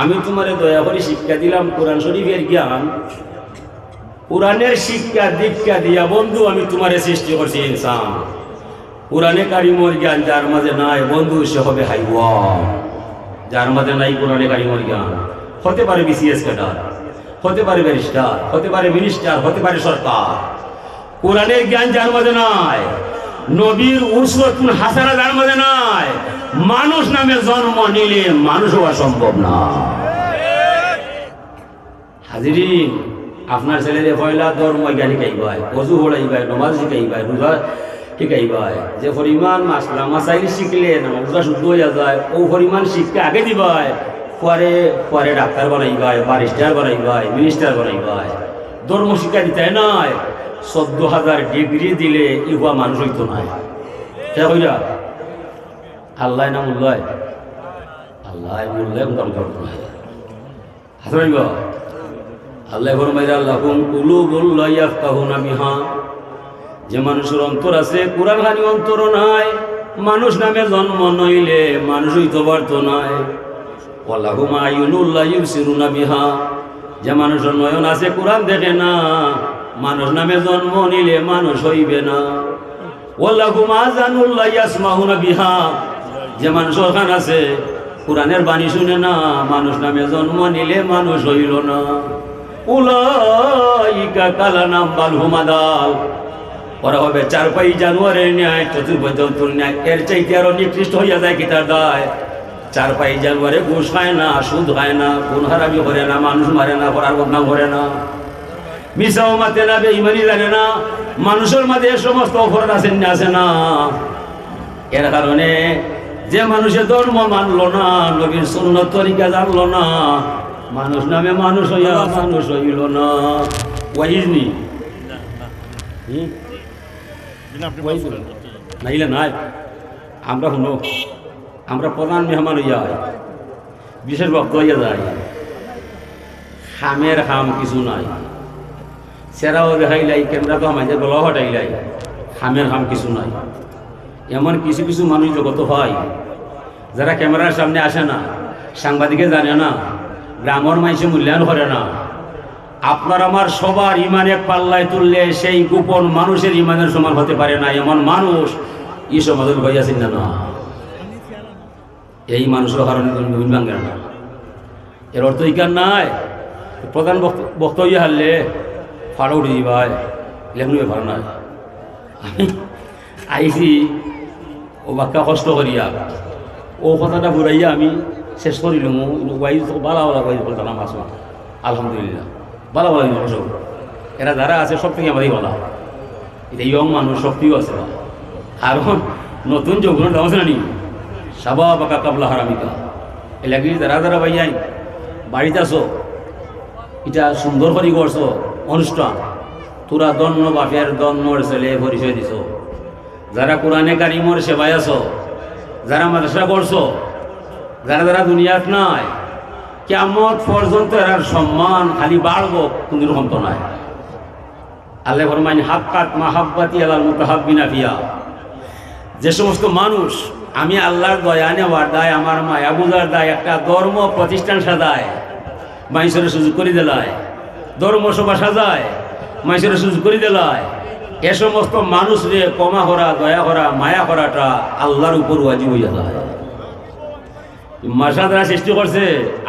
আমি তোমারে দয়া করে শিক্ষা দিলাম কোরআন শরীফের জ্ঞান, কোরআনের শিক্ষা দীক্ষা দিয়া বন্ধু আমি তোমারে সৃষ্টি করছি ইনসান। কোরআনে কারিমর জ্ঞান যার মাঝে নাই বন্ধু সে হবে হাইওয়ান। যার মাঝে নাই কোরআনে কারিমর জ্ঞান, হতে পারে বিসিএস ক্যাডার, হতে পারে ব্যারিস্টার, হতে পারে মিনিস্টার, হতে পারে সরকার। কোরআনের জ্ঞান যার মাঝে নাই, নবীর উসওয়াতুন হাসানা যার মাঝে নাই, মানুষ নামে জন্ম নিলে মানুষ হওয়া সম্ভব না। হাজিরিন, আপনার ছেলেরে পয়লা ধর্ম জ্ঞান শিখাইবাই, অজু পড়াইবাই, নমাজ শিখাইবাই, রোজা শিখাইবাই। যে পরিমাণ মাসলা মাসাইল শিখলে নামাজটা শুদ্ধ হইয়া যায়, ও পরিমাণ শিক্ষা আগে দিবাই, পরে পরে ডাক্তার বানাইবাই, ব্যারিস্টার বানাইবাই, মিনিস্টার বানাইবাই। ধর্ম শিক্ষা দিতে নাই 14,000 ডিগ্রি দিলে ইহুয়া মানুষ হইতো নাই। কে কইরা আল্লাহ না মূল্যায়, আল্লাহ মূল্যায় হাসবাইব। আল্লাহ ফরমাইয়া লাহুম কুলুবুল লা ইয়াফকাহুনা বিহা। যে মানুষের অন্তর আছে কোরআন খানি অন্তর নাই, মানুষ নামে জন্ম নইলে মানুষ হইতে পারতো নাই। ওয়ালাহুম আয়ুনুল লা ইউবসিরুনা বিহা। যে মানুষের নয়ন আছে কোরআন দেখে না, মানুষ নামে জন্ম নিলে মানুষ হইবে না। ওয়ালাহুম আযানুল লা ইয়াসমাউনা বিহা। যে মানুষের কান আছে কোরআনের বাণী শুনে না, মানুষ নামে জন্ম নিলে মানুষ হইল না। উলাইকা কালানাম বাল হুমাদাল। ওরা হবে চারপাই জানোয়ারের ন্যায়, চতুর্ভুজের ন্যায়। এর চাইতে আরো নিকৃষ্ট হইয়া যায় কি তার দায়। চারপাই জানোয়ারে ঘুষ খায় না, সুদ খায় না, খুন হারামি করে না, মানুষ মারে না, পরার বদনাম করে না, মিসাও মাতে না, বেঈমানি জানে না। মানুষের মাঝে এ সমস্ত অপরাধ আছে না। এর কারণে যে মানুষের ধর্ম মানলো না, নবীর সুন্নত তরিকা জানলো না, মানুষ নামে মানুষ হইয়া মানুষ হইল না। ওয়াইজনি নাইলে নাই। আমরা শুনো, আমরা প্রধান মেহমান হইয়া বিশেষ ভক্ত হইয়া যায়, খামের খাম কিছু নাই। সেরাও দেখাইলাই, ক্যামেরা তো আমাদের গলা হটাইলাই, খামের খাম কিছু নাই। এমন কিছু কিছু মানুষ জগত হয় যারা ক্যামেরার সামনে আসে না, সাংবাদিকে জানে না, গ্রামের মানুষে মূল্যায়ন করে না। আপনার আমার সবার ইমান এক পাল্লায় তুললে সেই গোপন মানুষের ইমানের সমান হতে পারে না। এমন মানুষ এই সমাজের হইয়াছেন না। এই মানুষের কারণে তুমি ভাঙ্গেন না। এর অর্থ ইকার নাই প্রধান বক্তা হইয়া হারলে ফাড়া উঠে দিবাই, লেখনুয়ে ভালো নাই। আমি আইসি ও বাক্কা কষ্ট করিয়া ও কথাটা ঘুরাইয়া আমি শেষ করিলাম। ওয়াই বালা বালা ওয়াই বলতাম আসলাম, আলহামদুলিল্লাহ বালা বালা সব। এরা যারা আছে সব থেকে আমারই বলা, এটা ইয়ং মানুষ শক্তিও আছে। কারণ নতুন যৌবন আছে না নি, সাবা বাঁকা কাবলা হারামিকা এলাকি যারা যারা ভাইয়াই বাড়িতে আসো, এটা সুন্দর করে করছো অনুষ্ঠান, তোরা দন্ন বাপের দন্নর ছেলে পরিচয় দিছ। যারা কোরআনে কারিমর সেবায় আছো, যারা মাদ্রাসা করছো, যারা যারা দুনিয়াত নাই, কিয়ামত পর্যন্ত এর সম্মান খালি বাড়বো, কোনো রকম তো নাই। আল্লাহ ফরমাইন হাক্কাত মাহাব্বাতি আলাল মুতাহাব্বিনা ফিয়া। যে সমস্ত মানুষ আমি আল্লাহর দয়া নেওয়ার দায়, আমার মায়া বুঝার দায়, একটা ধর্ম প্রতিষ্ঠান সাজায়, মানুষের সুযোগ করে দিলায়, ধর্মসভা সাজায়, মানুষের সুযোগ করে দিলায়, এ সমস্ত মানুষরে ক্ষমা করা, দয়া করা, মায়া করাটা আল্লাহর উপর ওয়াজিব হইয়া যায়। মাসা যারা সৃষ্টি করছে,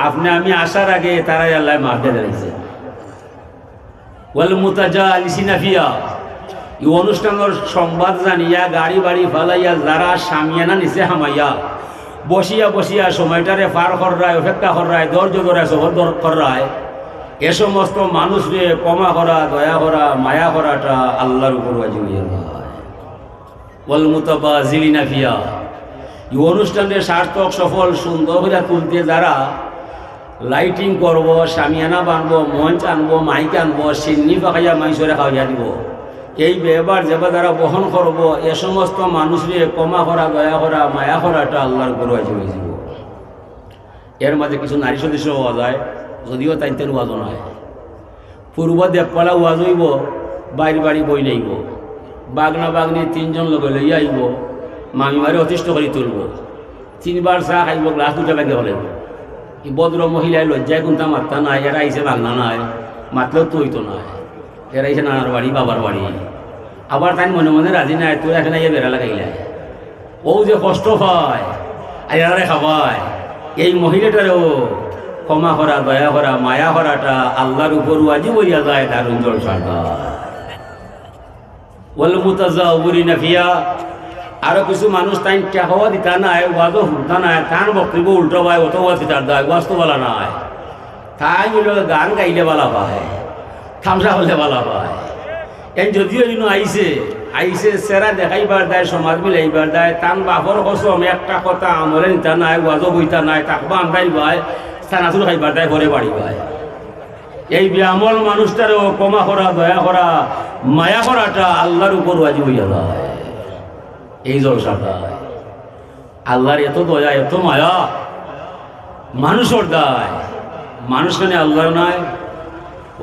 আপনি আমি আসার আগে তারাই আল্লাহ মাফ দিয়ে দিয়েছে। ওয়াল মুতাজালিসিনা ফিয়া। এই অনুষ্ঠানের সংবাদ জানিয়া গাড়ি বাড়ি ফালাইয়া যারা সামিয়ানা নিচে হামাইয়া বসিয়া বসিয়া সময়টারে পার করায়, অপেক্ষা করায়, ধৈর্য ধরায়, সবর করায়, এ সমস্ত মানুষকে ক্ষমা করা, দয়া করা, মায়া করাটা আল্লাহর উপর ওয়াজিব হইয়া যায়। ওয়াল মুতাবাজিলিনা ফিয়া। এই অনুষ্ঠানের সার্থক সফল সুন্দর করে তুলতে যারা লাইটিং করব, সামিয়ানা বানবো, মঞ্চ আনবো, মাইক আনবো, সিন্নি পাকাইয়া মাইসরে খাওয়াইয়া দিব, এই ব্যবহার যেবা যারা বহন করব, এ সমস্ত মানুষকে ক্ষমা করা, দয়া করা, মায়া করাটা আল্লাহর উপর ওয়াজিব হয়ে যাব। এর মাঝে কিছু নারী সদস্য হওয়া যায়, যদিও তাইতেন ওয়াজ নয়। পূর্ব দেবপালা ওয়াজ হইব, বাইর বাড়ি বই নেইব, বাগনা বাগনি 3 জন লগে লইয়া আইব, মামিমারে অতিষ্ঠ করে তুলব, 3বার চা খাইব, গ্লাস 2টা লাগে হলে। এই ভদ্র মহিলায় লজ্জায় কোনটা মাত্রা নাই, এরা আইসে বাগনা নাই, মাতলেও তো হইতো নাই, এরা আইসে নানার বাড়ি বাবার বাড়ি। আবার তাই মনে মনে রাজি নাই, তোর এখানে ইয়ে বেড়া লাগাইলে ও যে কষ্ট হয় আর এরারে খাওয়ায়। এই মহিলাটারও ক্ষমা করা, দয়া করা, মায়া করাটা আল্লাহর উপর ওয়াজিব হইয়া যায়। দারুণ জলসাটা ওয়াল মুতাজাওয়িরিনা ফিহা। আরো কিছু মানুষ তাই টাকাও দিতা নাই, ওয়াজও শুনতা নাই, তার বক্তব্য উল্টো পায়, অত ওয়াজ দিতার দেয়, ওয়াজ তো বলা নাই। তাই হইল গান গাইলে বলা পায়, থামসা হলে বলা পায়। এই যদিও আইসে আইসে সেরা দেখাইবার দেয়, সমাজ মিলাইবার দেয়, তান বাপর কসম একটা কথা আমলে নিতা নাই, ওয়াজও বইতা নাই, তাকবা আন্দাই ভাই স্থানাচুর খাইবার দেয়, ঘরে বাড়ি ভাই। এই ব্যামল মানুষটারও ক্ষমা করা, দয়া করা, মায়া করাটা আল্লাহর উপর ওয়াজিব হইয়া যায়। এই জলসাটা আল্লাহর এত দয়া, এত মায়া, মানুষের দায়, মানুষ কেন আল্লাহর নাই।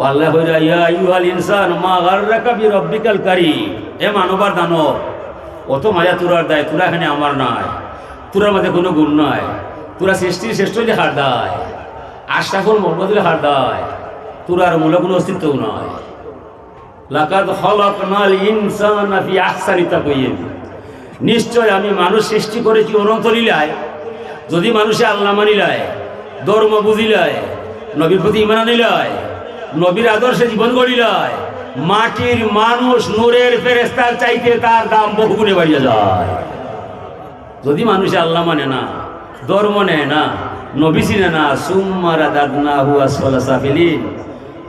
আল্লাহ কইরা ইয়া আইয়ুহাল ইনসান মা গাররাকা বিরাব্বিকাল কারীম। এ মানবার দানব, অত মায়া তোরার দায়, তোরা এখানে আমার নাই, তোরার মধ্যে কোনো গুণ নাই, তোরা সৃষ্টির শ্রেষ্ঠ লেখার দায়, আশরাফুল মুহম্মদ লেখার দায়, তোরার মূল কোনো অস্তিত্বও নয়। লাকাদ খালাকনাল ইনসানা ফি আহসানি তাকওয়িম। নিশ্চয় আমি মানুষ সৃষ্টি করেছি অনন্ত লীলায়। যদি মানুষে আল্লাহ মানিলায়, ধর্ম বুঝিলায়, নবীর প্রতি ঈমান আনিলায়, নবীর আদর্শে জীবন গড়িলায়, মাটির মানুষ নূরের ফেরেশতার চাইতে তার দাম বহুগুণে বাড়িয়ে যায়। যদি মানুষে আল্লাহ মানে না, ধর্ম নেয় না, নবী চিনে না, সুম্মা রাদাদনাহু আসফালা সাফিলিন,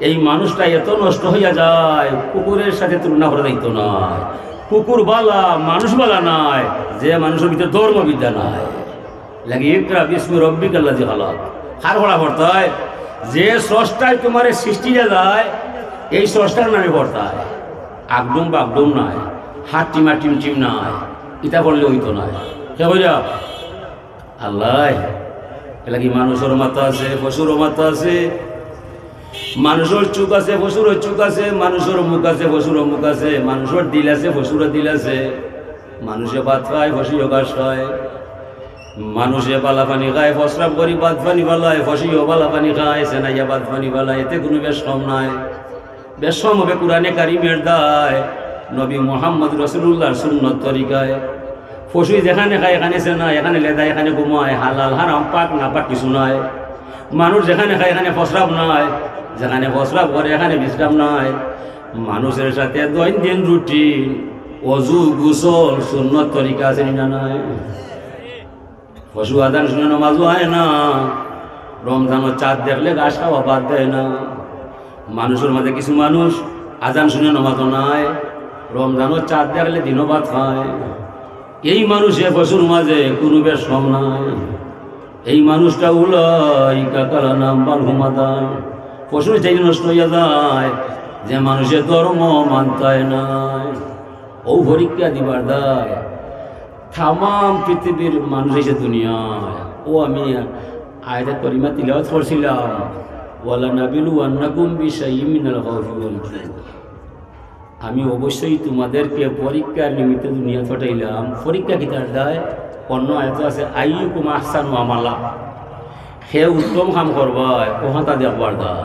এই মানুষটা এত নষ্ট হইয়া যায়, কুকুরের সাথে তুলনা করা যাইতো না। কুকুর বালা, মানুষ বালা নাই, যে মানুষের ভিতরে ধর্মবিদ্যা নাই। লাগে ইকরা বিস্মি রব্বিকাল্লাযী খালাক। হার ভরা পড়তে হয়, যে স্রষ্টায় তোমার সৃষ্টি যায়, এই স্রষ্টার নামে পড়তে হয়। আগডুম বাগডুম নাই, হাত টিমা টিম টিম নাই, ইটা বললে হইতো না। কে বইরা আল্লাহ এলাকি মানুষের মাথা আছে, পশুরও মাথা আছে, মানুষের চোখ আছে, পশুরও চোখ আছে, মানুষের মুখ আছে, পশুরও মুখ আছে, মানুষের দিল আছে, পশুরও দিল আছে, মানুষে ভাত খায়, পশুও ঘাস খায়, মানুষে বালা পানি খায়, প্রস্রাব করি ভাত পানি বালায়, পশুও বালা পানি খায়, সেনাইয়া ভাত পানি বালায়, এতে কোনো বেশম নাই। বেশম হবে কুরআনে কারিমের দায়, নবী মুহাম্মদ রাসূলুল্লাহর সুন্নত তরিকায়। পশু যেখানে খায় এখানে সেনা, এখানে লেদা, এখানে ঘুমায়, হালাল হারাম পাক না পাক কিছু নাই। মানুষ যেখানে খায় এখানে প্রস্রাব নাই, যেখানে প্রস্রাব করে এখানে বিশ্রাম নাই। মানুষের সাথে দৈনন্দিন রুটিন, অজু গোসল সুন্নত তরিকা আছে না নাই? পশু আদান শুনে নামাজও হয় না, রমজানের চাঁদ দেখলে ঘাস খাওয়া বাদ দেয় না। মানুষের মাঝে কিছু মানুষ আজান শুনে নামাজও নাই, রমজানের চাঁদ দেখলে দিনও ভাত খায়। এই মানুষে পশুর মাঝে কোনো বেশম নাই। এই মানুষটা উলাইকা কালানাম হুমাদান, পশুর চাইলে নষ্ট হইয়া যায়, যে মানুষের ধর্ম মানতায় নাই। ও পরীক্ষা দিবার দায় তামাম পৃথিবীর মানুষ এসে দুনিয়ায়। ও আমি আয়াতে কারিমা তিলাওয়াত করছিলাম, ওয়ালা নাবিলুওয়ান্নাকুম বিশাইইম মিনাল খাউফি ওয়াল জুই। আমি অবশ্যই তোমাদেরকে পরীক্ষার নিমিত্তে দুনিয়া পাঠাইলাম। পরীক্ষা কি তার দায়? অন্য আয়াত আছে আইয়ুকুম আহসানু আমালা, হে উত্তম কাম করবায়, ওহাতা দেখবার দায়।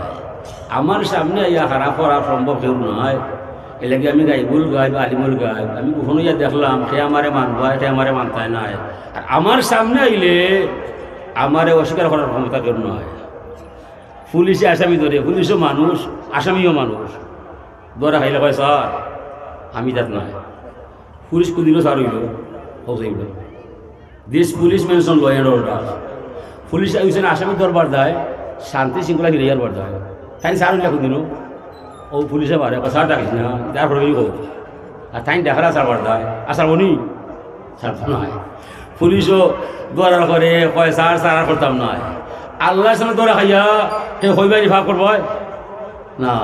আমার সামনে ইয়া খারাপ করা সম্ভব কেউ নয়। এলাকি আমি গাইবুল গাইব, আলিমুল গাইব, আমি কখনো ইয়া দেখলাম সে আমারে মানবায়, সে আমারে মানতায় নাই। আর আমার সামনে আইলে আমারে অস্বীকার করার ক্ষমতা কেউ নয়। পুলিশে আসামি ধরে, পুলিশও মানুষ, আসামিও মানুষ। ধরা খাইলে কয় স্যার আমি তাত নয়, পুলিশ কোনদিনও স্যার হইল হইল। This police mention law and order. Police আইসেন আসামি ধরবার দেয়, শান্তি শৃঙ্খলা ফিরাইয়ার দেয়, তাই স্যার হইলে কোনদিনও ও পুলিশে পারে স্যার ডাকিস না, তার পরে হোক। আর তাই দেখারা সারবার দেয়, আর স্যার উনি স্যার নয়। পুলিশও দৌড়ার করে কয় স্যার স্যার আর করতাম নয়। আল্লাহর সামনে দৌড়া খাইয়া সে হইবাই ভাব করব না।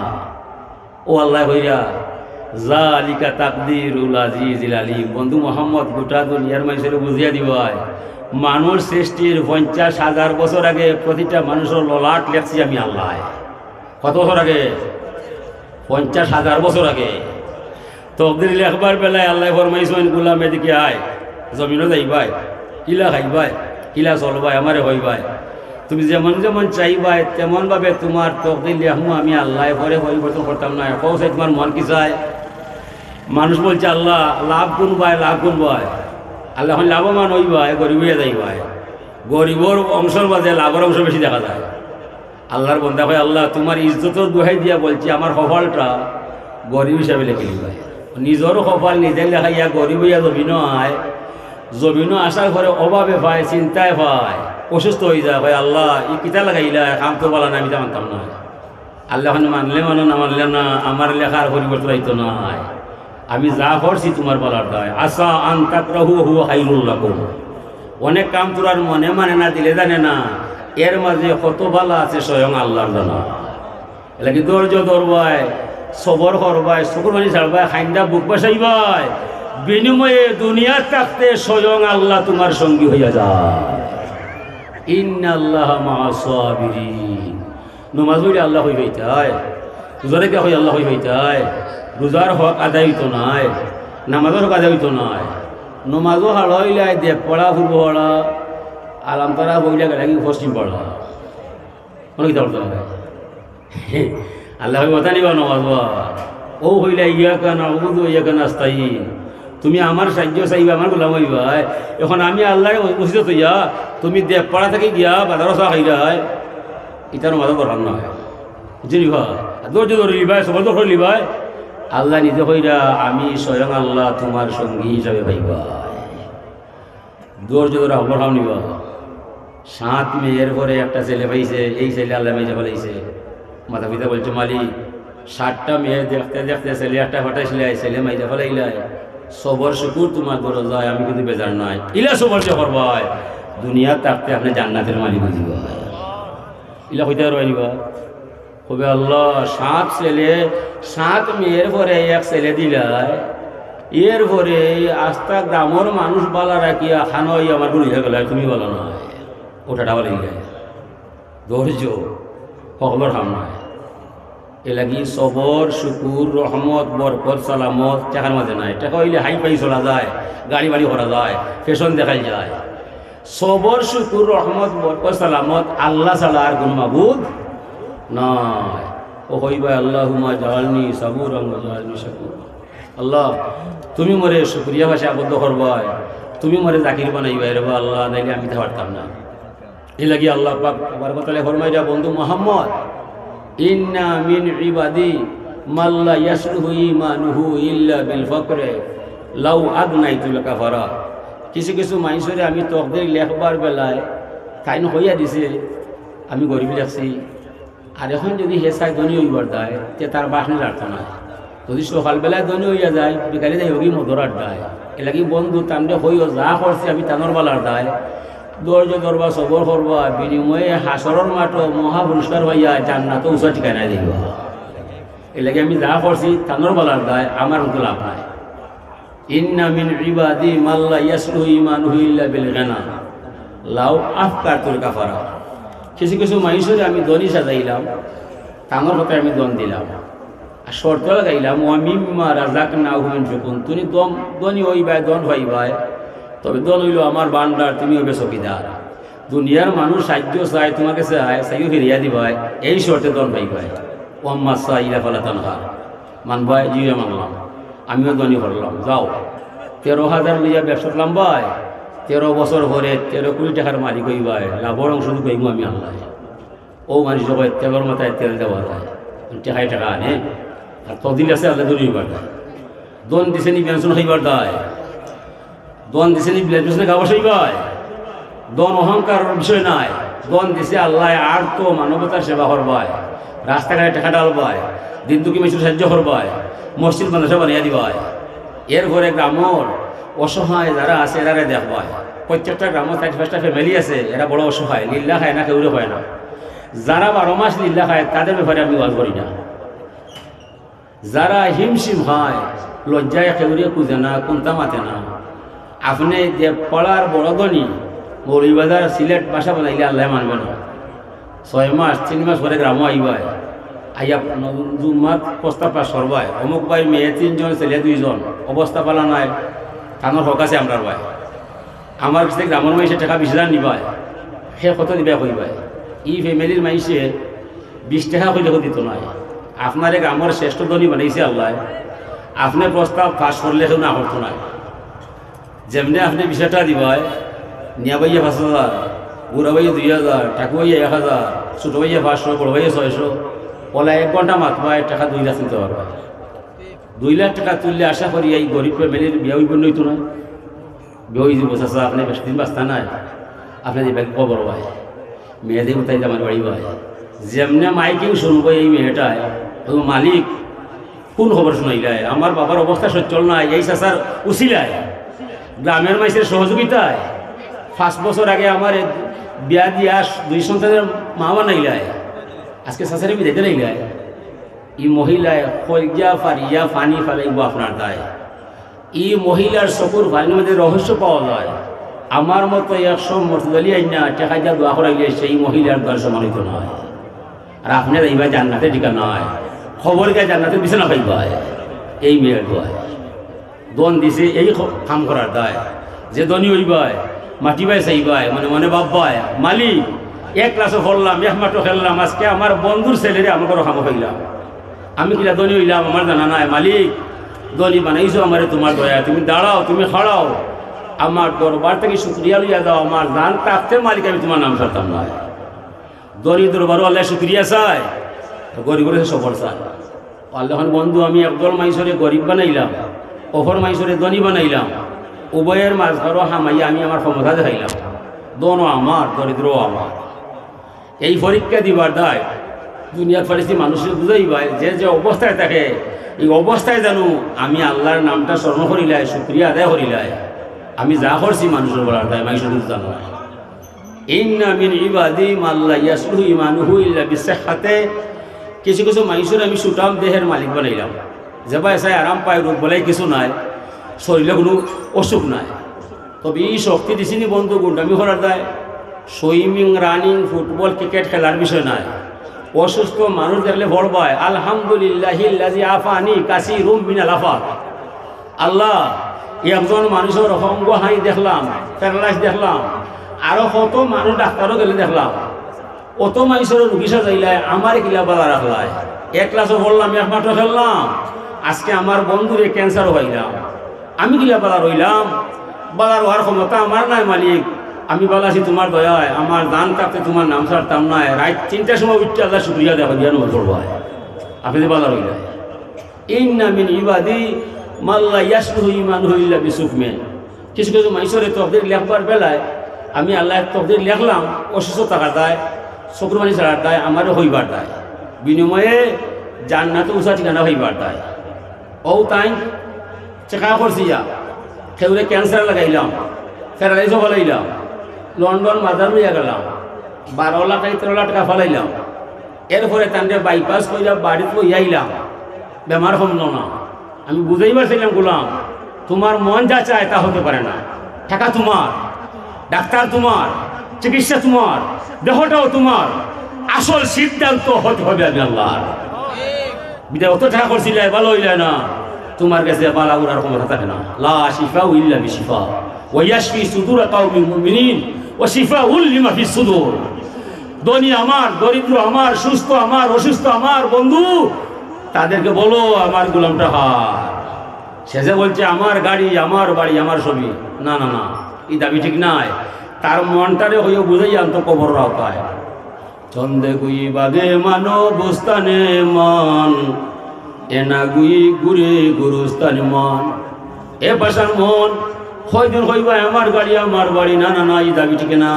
ও আল্লাহ হইয়া জালিকা তাকদিরুল আজিজিল আলিম। বন্ধু মোহাম্মদ গোটা দুনিয়ার মানুষের বুঝিয়া দিবাই, মানুষ সৃষ্টির 50,000 বছর আগে প্রতিটা মানুষের ললাট লেখছি আমি আল্লাহ। কত বছর আগে? 50,000 বছর আগে। তকদির লেখবার বেলায় আল্লাহ ফরমাইছেন গুলাম এদিকে আয়, জমিনও যাইবাই, কিলা খাইবাই, কিলা চলবাই, আমারে হইবাই, তুমি যেমন যেমন চাইবাই তেমনভাবে তোমার তকদির লেখমু আমি আল্লাহ, পরে পরিবর্তন করতাম না। কৌশাই তোমার মন কি চায়? মানুষ বলছে আল্লাহ লাভ কোন বাই, লাভ কোন বাই, আল্লাহ এখন লাভবান হইবাই, গরিব হইয়া যাইবাই। গরিবর অংশের মাঝে লাভের অংশ বেশি দেখা যায়। আল্লাহর বন্দা ভাই আল্লাহ তোমার ইজ্জতের দোহাই দিয়া বলছি আমার কপালটা গরিব হিসাবে লেখে দিবাই। নিজেরও কপাল নিজে লেখাইয়া গরিব হইয়া জমিনও আয়, জমিনও আসার পরে অভাবে পায়, চিন্তায় পায়, অসুস্থ হয়ে যায়। ভাই আল্লাহ ই কিতা লাগাইলা, কাম তো বলা না, আমি তা মানতাম না। আল্লাহ মানলে মানো, না মানলে না, আমার লেখার পরিবর্তন হইতো না। আমি যা করছি তোমার বলার দায়। আসা আন্তাকরাহু হুয়া খায়রুল লাকুম। অনেক কাম তোর মনে মানে না, দিলে জানে না, এর মাঝে কত ভালো আছে স্বয়ং আল্লাহর জানা। এলা কি ধৈর্য ধরবাই, সবর করবাই, চকুর পানি ছাড়বাই, খাইন্দা বুক বাসাইবাই, বিনিময়ে দুনিয়ার থাকতে স্বয়ং আল্লাহ তোমার সঙ্গী হইয়া যায়। ইন্নাল্লাহা মা'আস সাবিরিন। নমাজ পড়লে আল্লাহ হই হইতায়, রোজা রেখে হই আল্লাহ হই হইতায়, রোজার হক আদায় হইতো নাই, নামাজের হক আদায় হইতো নাই। নমাজও হাড় হইলাই দেখ পড়া, পূর্ব পড়া, আলাম তারা বইলা গেলে পশ্চিম পড়া, অনেক দরকার হয়। আল্লাহ কথা নিবা নমাজ ও হইলা ইয়াকা নাউযু ওয়া ইয়াকা নাস্তাইন। তুমি আমার সাহায্য চাইবা, আমার গোলাম হইবা। এখন আমি আল্লাহর মসজিদে তৈয়া তুমি দেখ পড়া থেকে গিয়া বাজারও চা খাইলাই, ইটার মাঝে দরকার নয়। বুঝলিবা ধৈর্য ধরে লিবাই, সবার দরকার লিবাই। আল্লাহ নিজে কইরা আমি স্বয়ং আল্লাহ তোমার সঙ্গী হিসাবে পাইবা। ধৈর্য ধরে খবর খাও নিবা। 7 মেয়ের পরে একটা ছেলে পাইছে, এই ছেলে আল্লাহ মেয়ে পালাইছে। মাতা পিতা বলছে মালিক 7টা মেয়ে দেখতে দেখতে ছেলে একটা ফাটাইছিলাই, ছেলে মাইজা ফেলাইলাই, সবর শুকুর তোমার ধরো যায়, আমি কিন্তু বেজার নয়। ইলা সবর যে করবাই দুনিয়া থাকতে আপনি জান্নাতের মালিক হয়ে যাবা। ইলা হইতে রইবা কবে আল্লাহ 7 ছেলে 7 মেয়ের পরে এক ছেলে দিলাই, এর পরে আস্তা গ্রামের মানুষ বালা রাখিয়া খানই আমার গুলি হয়ে গেল, তুমি বলো না ওঠাটা বলে গেলে ধৈর্য সকলের হাম নয়। এ লাগি সবর শুকুর রহমত বরকত সালামত টাকার মাঝে নাই। টাকা হইলে হাই পাই চলা যায়, গাড়ি বাড়ি করা যায়, ফ্যাশন দেখাই যায়। সবর শুকুর রহমত বরকত সালামত আল্লাহ ছাড়া আর কোন মাবুদ নয়। ও হইবা আল্লাহুম্মা জাআলনি সাবুরান ওয়া জাআলনি শাকুরা। আল্লাহ তুমি মরে শুকরিয়া ভাষা আবদ্ধ করবাই, তুমি মরে জাকির বানাইবা রে আল্লাহ, নাইলে আমি তা পারতাম না। এই লাগি আল্লাহ পাক তাবারক তাআলা ফরমাইরা বন্ধু মুহাম্মদ ইন্না মিন ইবাদি মাল্লা ইয়াসলুহু ঈমানুহু ইল্লা বিল ফাকরে লাউ আগনাইতু লাকাফারা। কিছু কিছু মানুষের আমি তকদির লেখবার বেলায় তাইন হইয়া দিছে আমি গরিব লেখছি, আর এখন যদি হে চাই ধনী হইবার দেয় তে তার বাসনের অর্থ নয়। যদি সকালবেলায় ধনী হইয়া যায় বিকালে যাই হবি মধুর আড্ডায়। এলাকি বন্ধু তামলে হইও যা করছে আমি তানোর বালার দায়। ধৈর্য ধরবা, সবর করবা, বিনিময়ে হাসরের মাঠ মহা পুরস্কার হইয়া জান্নাত উঁচা ঠিকানায় দিবা। এলাকি আমি যা করছি তানোর বালার দায়, আমার মতো লাভ নাই। ইন্না মিন ইবাদি মাল্লা ইয়াসলুহু ঈমানুহু ইল্লা বিল গিনা লাউ আফকারতুল কাফারা। কিছু কিছু মানুষের আমি ধনী সাজাইলাম, তানোর কথা আমি দন দিলাম, আর শর্ত লাগাইলাম ওয়া মিম্মা রাযাকনাহুম ইউনফিকুন। তুমি ধনী হইবাই, দন হইবাই, তবে দল হইল আমার বান্দার, তুমি হবে চকিদার। দুনিয়ার মানুষ সাহায্য চাই, তোমাকে চাইও ফিরিয়া দিবাই, এই শর্তে দন পাইবাই। ওয়াম্মা সাইলা ফালা তানহা। মানবাই জিয়া মানলাম, আমিও ধনী করলাম। যাও 13,000 লইয়া ব্যবসা করলাম ভাই, 13 বছর পরে 13 কোটি টাকার মালিক হইবাই, লাভর অংশ কইমু আমি আল্লাহ। ও মানুষ তেলের মাথায় তেল দেওয়া যায়, টাকায় টাকা আনে, আর তদিন আছে আল্লাহ ধনী হইবার দেয়। দন দিছে নি পেনশন হইবার দেয়, দন দিছে নি ব্লেডে গাওয়া হইবাই। দন অহংকার বিষয় নাই, দন দিছে আল্লাহ আর তো মানবতার সেবা করবাই, রাস্তাঘাটে টাকা ডালবাই, দিন দুঃখী মানুষের সাহায্য করবাই, মসজিদ মাদ্রাসা বানিয়ে দিবাই। এরপরে গ্রামর অসহায় যারা আছে এরা দেখবাই। প্রত্যেকটা গ্রামে 4-5টা ফ্যামিলি আছে, এরা বড় অসহায়, লিল্লা খায় না, কেউরে হয় না। যারা 12 মাস লিল্লা খায় তাদের ব্যাপারে আমি ওয়াজ করি না। যারা হিমশিম হয়, লজ্জায় কেউরে খুঁজে না, কোনটা মাতে না, আপনি যে পড়ার বড় ধনী মৌলভীবাজার সিলেট বাসা বানাইলে আল্লাহ মানবে না। 6 মাস 3 মাস পরে গ্রামও আইবায়, আইয়া জুম্মাত প্রস্তাব পাস করবায়, অমুক ভাই মেয়ে 3 জন ছেলে 2 জন, অবস্থা পালা নাই, থানোর হক আছে আমরার ভাই। আমার কাছে গ্রামের মাইসে টাকা 20,000 নিবায়, সে কত দিবা কইবায়। ই ফ্যামিলির মাইসে 20 টাকা কইলেও দিত নাই। আপনার গ্রামের শ্রেষ্ঠ ধনী বানাইছে আল্লাহ, আপনি প্রস্তাব পাস করলে কেউ না করতো না। যেমনি আপনি 20 টাকা দিবায়, নিয়া ভাইয়া 5,000, বুড়া ভাইয়া 2,000, ঠাকুর ভাইয়া 1,000, ছোটো ভাইয়া 500, বড় ভাইয়া 600, ওলা 1 ঘন্টা মাতবায় টাকা 2 লাখ নিতে পারবে। 2 লাখ টাকা তুললে আশা করি এই গরিব ফ্যামিলির বিয়া হইব নইতো না। বিয়া হয়ে যাব চাচা, আপনি বেশি দিন বাঁচতা নাই, আপনি দিবেন খবর ভাই, মেয়েদের কোথায় আমার বাড়ি ভাই। যেমনি মাইকিং শুনবো এই মেয়েটায়, ওই মালিক কোন খবর শোনাইলায়, আমার বাবার অবস্থা সচ্ছল নাই, এই চাচার উচিলায়, গ্রামের মাইসের সহযোগিতায় 5 বছর আগে আমার বিয়া দিয়া 2 সন্তানের মা বানাইলায়, আজকে চাচারে বিদাইতে লাইলায়। ই মহিলায় কলজা ফারিয়া ফানি ফালাইব আপনার দায়। ই মহিলার চকুর ফানির মধ্যে রহস্য পাওয়া যায়। আমার মতো 100 মর্তদালি আইনা টাকা দিয়া দোয়া করাইলে সেই মহিলার দ্বার সমানিত নয়। আর আপনার এইবার জান্নাতে ঠিকা নয়, খবর গিয়ে জান্নাতের বিছানা পাইবায়। এই মেয়ের দোয়ায় দন দিছে, এই কাম করার দায়। যে ধনী হইবায়, মাটি বাই চাইবায়, মনে মনে ভাববায়, মালিক 1 ক্লাসও পড়লাম, 1 মাঠও খেললাম, আজকে আমার বন্ধুর ছেলেরে আমাকে খামো খাইলাম, আমি কিনা ধনী হইলাম আমার জানা নাই। মালিক ধনী বানাইছো আমারে তোমার দয়া, তুমি দাঁড়াও, তুমি খাড়াও, আমার দরবার থেকে শুক্রিয়া লইয়া দাও, আমার দান কাঁপতে মালিক আমি তোমার নাম ছাড়তাম না। ধনী দরবারও আল্লাহ শুক্রিয়া চায়, গরিবের সফর চায়। আল্লাহ বন্ধু আমি একদল মাইসরে গরিব বানাইলাম, অপর মাইসরে ধনী বানাইলাম, উভয়ের মাঝখারও হামাইয়া আমি আমার ক্ষমতা দেখাইলাম। দনও আমার, দরিদ্রও আমার। এই পরীক্ষা দিবার দায় দুনিয়ার পরিস্থিতি মানুষের বুঝাইবাই, যে যে অবস্থায় থাকে এই অবস্থায় জানো আমি আল্লাহর নামটা স্মরণ করিলাই, শুক্রিয়া আদায় করিলাই, আমি যা করছি মানুষের বলার দায় মানুষের জানো। ইন্না মিন ইবাদি মাল্লা ইয়াসলুহু ঈমানুহু ইল্লা বিসিহহাতি। কিছু কিছু মানুষের আমি সুটাম দেহের মালিক বানাইলাম, যে ভাই এসে আরাম পায়, রোগ বলাই কিছু নাই, শরীরে কোনো অসুখ নাই। তবে এই শক্তি দিছিনি বন্ধু গুন্ডামি করার দায়। সুইমিং, রানিং, ফুটবল, ক্রিকেট খেলার বিষয় নাই। অসুস্থ মানুষ দেখলে ভরবায় আলহামদুলিল্লাহিল্লাযী আফানি কাসীরুম মিনাল আফাত। আল্লাহ একজন মানুষের অঙ্গ হাই দেখলাম, প্যারালাইজ দেখলাম, আরো কত মানুষ ডাক্তারও গেলে দেখলাম, অত মানুষের রুগী সাজাইলাই, আমার কিলা বাধা রাখলাই। 1 ক্লাসও পড়লাম, 1 মাঠও খেললাম, আজকে আমার বন্ধুরে ক্যান্সারও হইলাম, আমি কিলা বাধা রইলাম। বাধার হওয়ার ক্ষমতা আমার নাই মালিক, আমি বলাছি তোমার দয়ায়, আমার দান কাপতে তোমার নাম ছাড়তাম না। রাত 3টার সময় উঠতে আল্লাহ শুক্রিয়া দেখা দিয়া নয় করবো, আপনি যে বাধা রইলেন। ইন্না মিন ইবাদি মাল্লা ইয়াসলুহু ঈমানুহু ইল্লা বিসুকমে। কিছু কিছু মানুষের তকদির লেখবার বেলায় আমি আল্লাহ তকদির লেখলাম, অসুস্থ থাকার দায়, চকুর পানি ছাড়ার দায়, আমারও হইবার দায়, বিনিময়ে জান্নাতে উঁচা ঠিকানা হইবার দায়। ও তাই চেকা করছি, সেগুলো ক্যান্সার লাগাইলাম, প্যারালাইজও ফলাইলাম, লন্ডন মাদার লইয়া গেলাম, 12 লাখ 13 লাখ টাকা ফলাইলাম। এরপরে তাদের বাইপাস কইলাম, বাড়িতে লইয়া আইলাম, বেমার কমল না। আমি বুঝাইবার চাইলাম, গোলাম তোমার মন যা চায় তা হতে পারে না। টাকা তোমার, ডাক্তার তোমার, চিকিৎসা তোমার, দেহটাও তোমার, আসল সিদ্ধান্ত হতে হবে আমি আল্লাহর। বিদায় অত টাকা করছিলে ভালো হইলে না, তোমার কাছে বালা উড়ার ক্ষমতা থাকে না। লা শিফাউ ইল্লা বিশিফা ওয়া ইয়াশফি সুদুর কাউমিল মুমিনিন ওয়া শিফাউল লিমা ফিস সুদুর। ধনী আমার, দরিদ্র আমার, সুস্থ আমার, অসুস্থ আমার, বন্ধু তাদেরকে বলো আমার গোলামটা হার। শেষে বলছে আমার গাড়ি, আমার বাড়ি, আমার ছবি। না না না, এই দাবি ঠিক নাই। তার মনটারে হইয়া বুঝাই আনতো কবর রাখায়। চন্দে গুই বাগে মানো বুস্তানে মান, এনা গুই গুরে গুরুস্তানে মান। এ পাশার মন কয়দিন হইবা আমার গাড়ি, আমার বাড়ি। না না না, এই দাবি ঠিক না।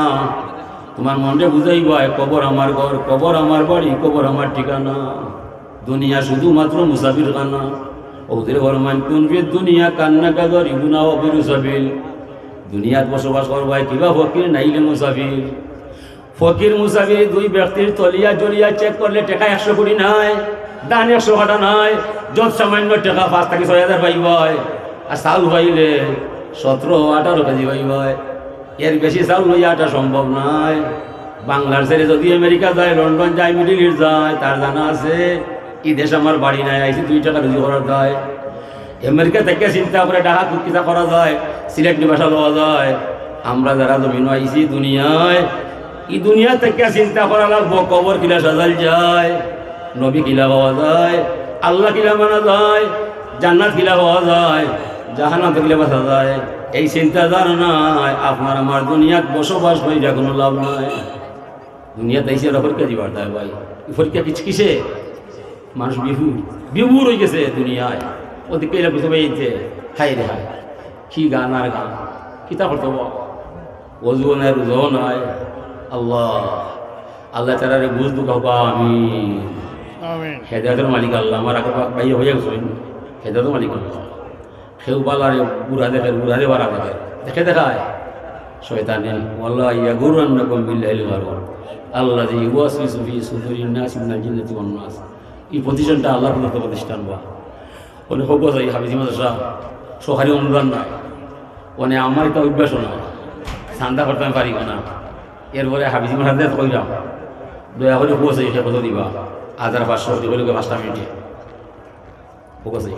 তোমার মনটা বুঝাইবা কবর আমার ঘর, কবর আমার বাড়ি, কবর আমার ঠিকানা। দুনিয়া শুধুমাত্র মুসাফির খানা। ওদের ঘর মান কোন দুনিয়া কান্না কাগর ইগুনা অবিরু সাবিল। দুনিয়াত বসবাস করবাই কিবা ফকির নাইলে মুসাফির। ফকির মুসাফির দুই ব্যক্তির তলিয়া জলিয়া চেক করলে টাকা 100 কোটি নাই, দান 100 টাকা নাই, যত সামান্য টাকা 5 থেকে 6 হাজার পাইবাই। আর চাউল পাইলে 17-18 কেজি পাইবাই। এর বেশি চাল লইয়াটা সম্ভব নয়। বাংলার ছেড়ে যদি আমেরিকা যায়, লন্ডন যায়, মিডিল ইস্ট যায়, তার জানা আছে এই দেশ আমার বাড়ি নাই, আইসি 2 টাকা রুজি করার যায়। আমেরিকা থেকে চিন্তা করে টাকা কুকিতা করা যায়, সিলেক্ট ভাষা লওয়া যায়। আমরা যারা জমিন আইসি দুনিয়ায়, এই দুনিয়া থেকে চিন্তা করা লাগবো কবর কিলা সাজাল যায়, নবী কিলা পাওয়া যায়, আল্লাহ কিলা মানা যায়, জান্নাত কিলা পাওয়া যায়, জাহান্নাম কিলা বাঁচা যায়। এই চিন্তা যার নাই, আপনার আমার দুনিয়াত বসবাস হয়ে যা কোনো লাভ নাই। দুনিয়াতে এসে ওরা পরীক্ষা দিবার দেয় ভাই, পরীক্ষা কিসে মানুষ বিভুর হয়ে গেছে দুনিয়ায়। ওদিকে এরা বুঝতে পেয়েছে হাই রে হাই, কি গান আর গান, কিতা করতে অজু নাই, রুজও নাই। আল্লাহ আল্লাহ তারা বুঝ দুঃখ আমি হেদায়তের মালিক আল্লাহ। আমার আগে ভাই হয়ে গেছেন হেদায়তের মালিক আল্লাহ। সেও পালার বুড়া দেখে, বুড়া দেবার দেখে দেখে দেখায় শয়তানে আল্লাহ ইয়া গুরুন্নকুম বিল্লাহিল গারুর আল্লাযী ইউওয়াসওয়িসু ফী সুদুরিন নাসি মিনাল জিন্নাতি ওয়ান নাস। এই প্রতিষ্ঠানটা আল্লাহর প্রদত্ত প্রতিষ্ঠান। বা ওনে হোক যাই হাফিজি মাদ্রাসা সরকারি অনুদান নাই, ওনে আমার এটা অভ্যাসও না, চান্দা করতে আমি পারিব না। এরপরে হাফিজি মাদ্রাসা কইলাম দয়া করে হোক যাই সে কত দিবা 1500 দিবলে 5টা মিনিটে হোক যাই।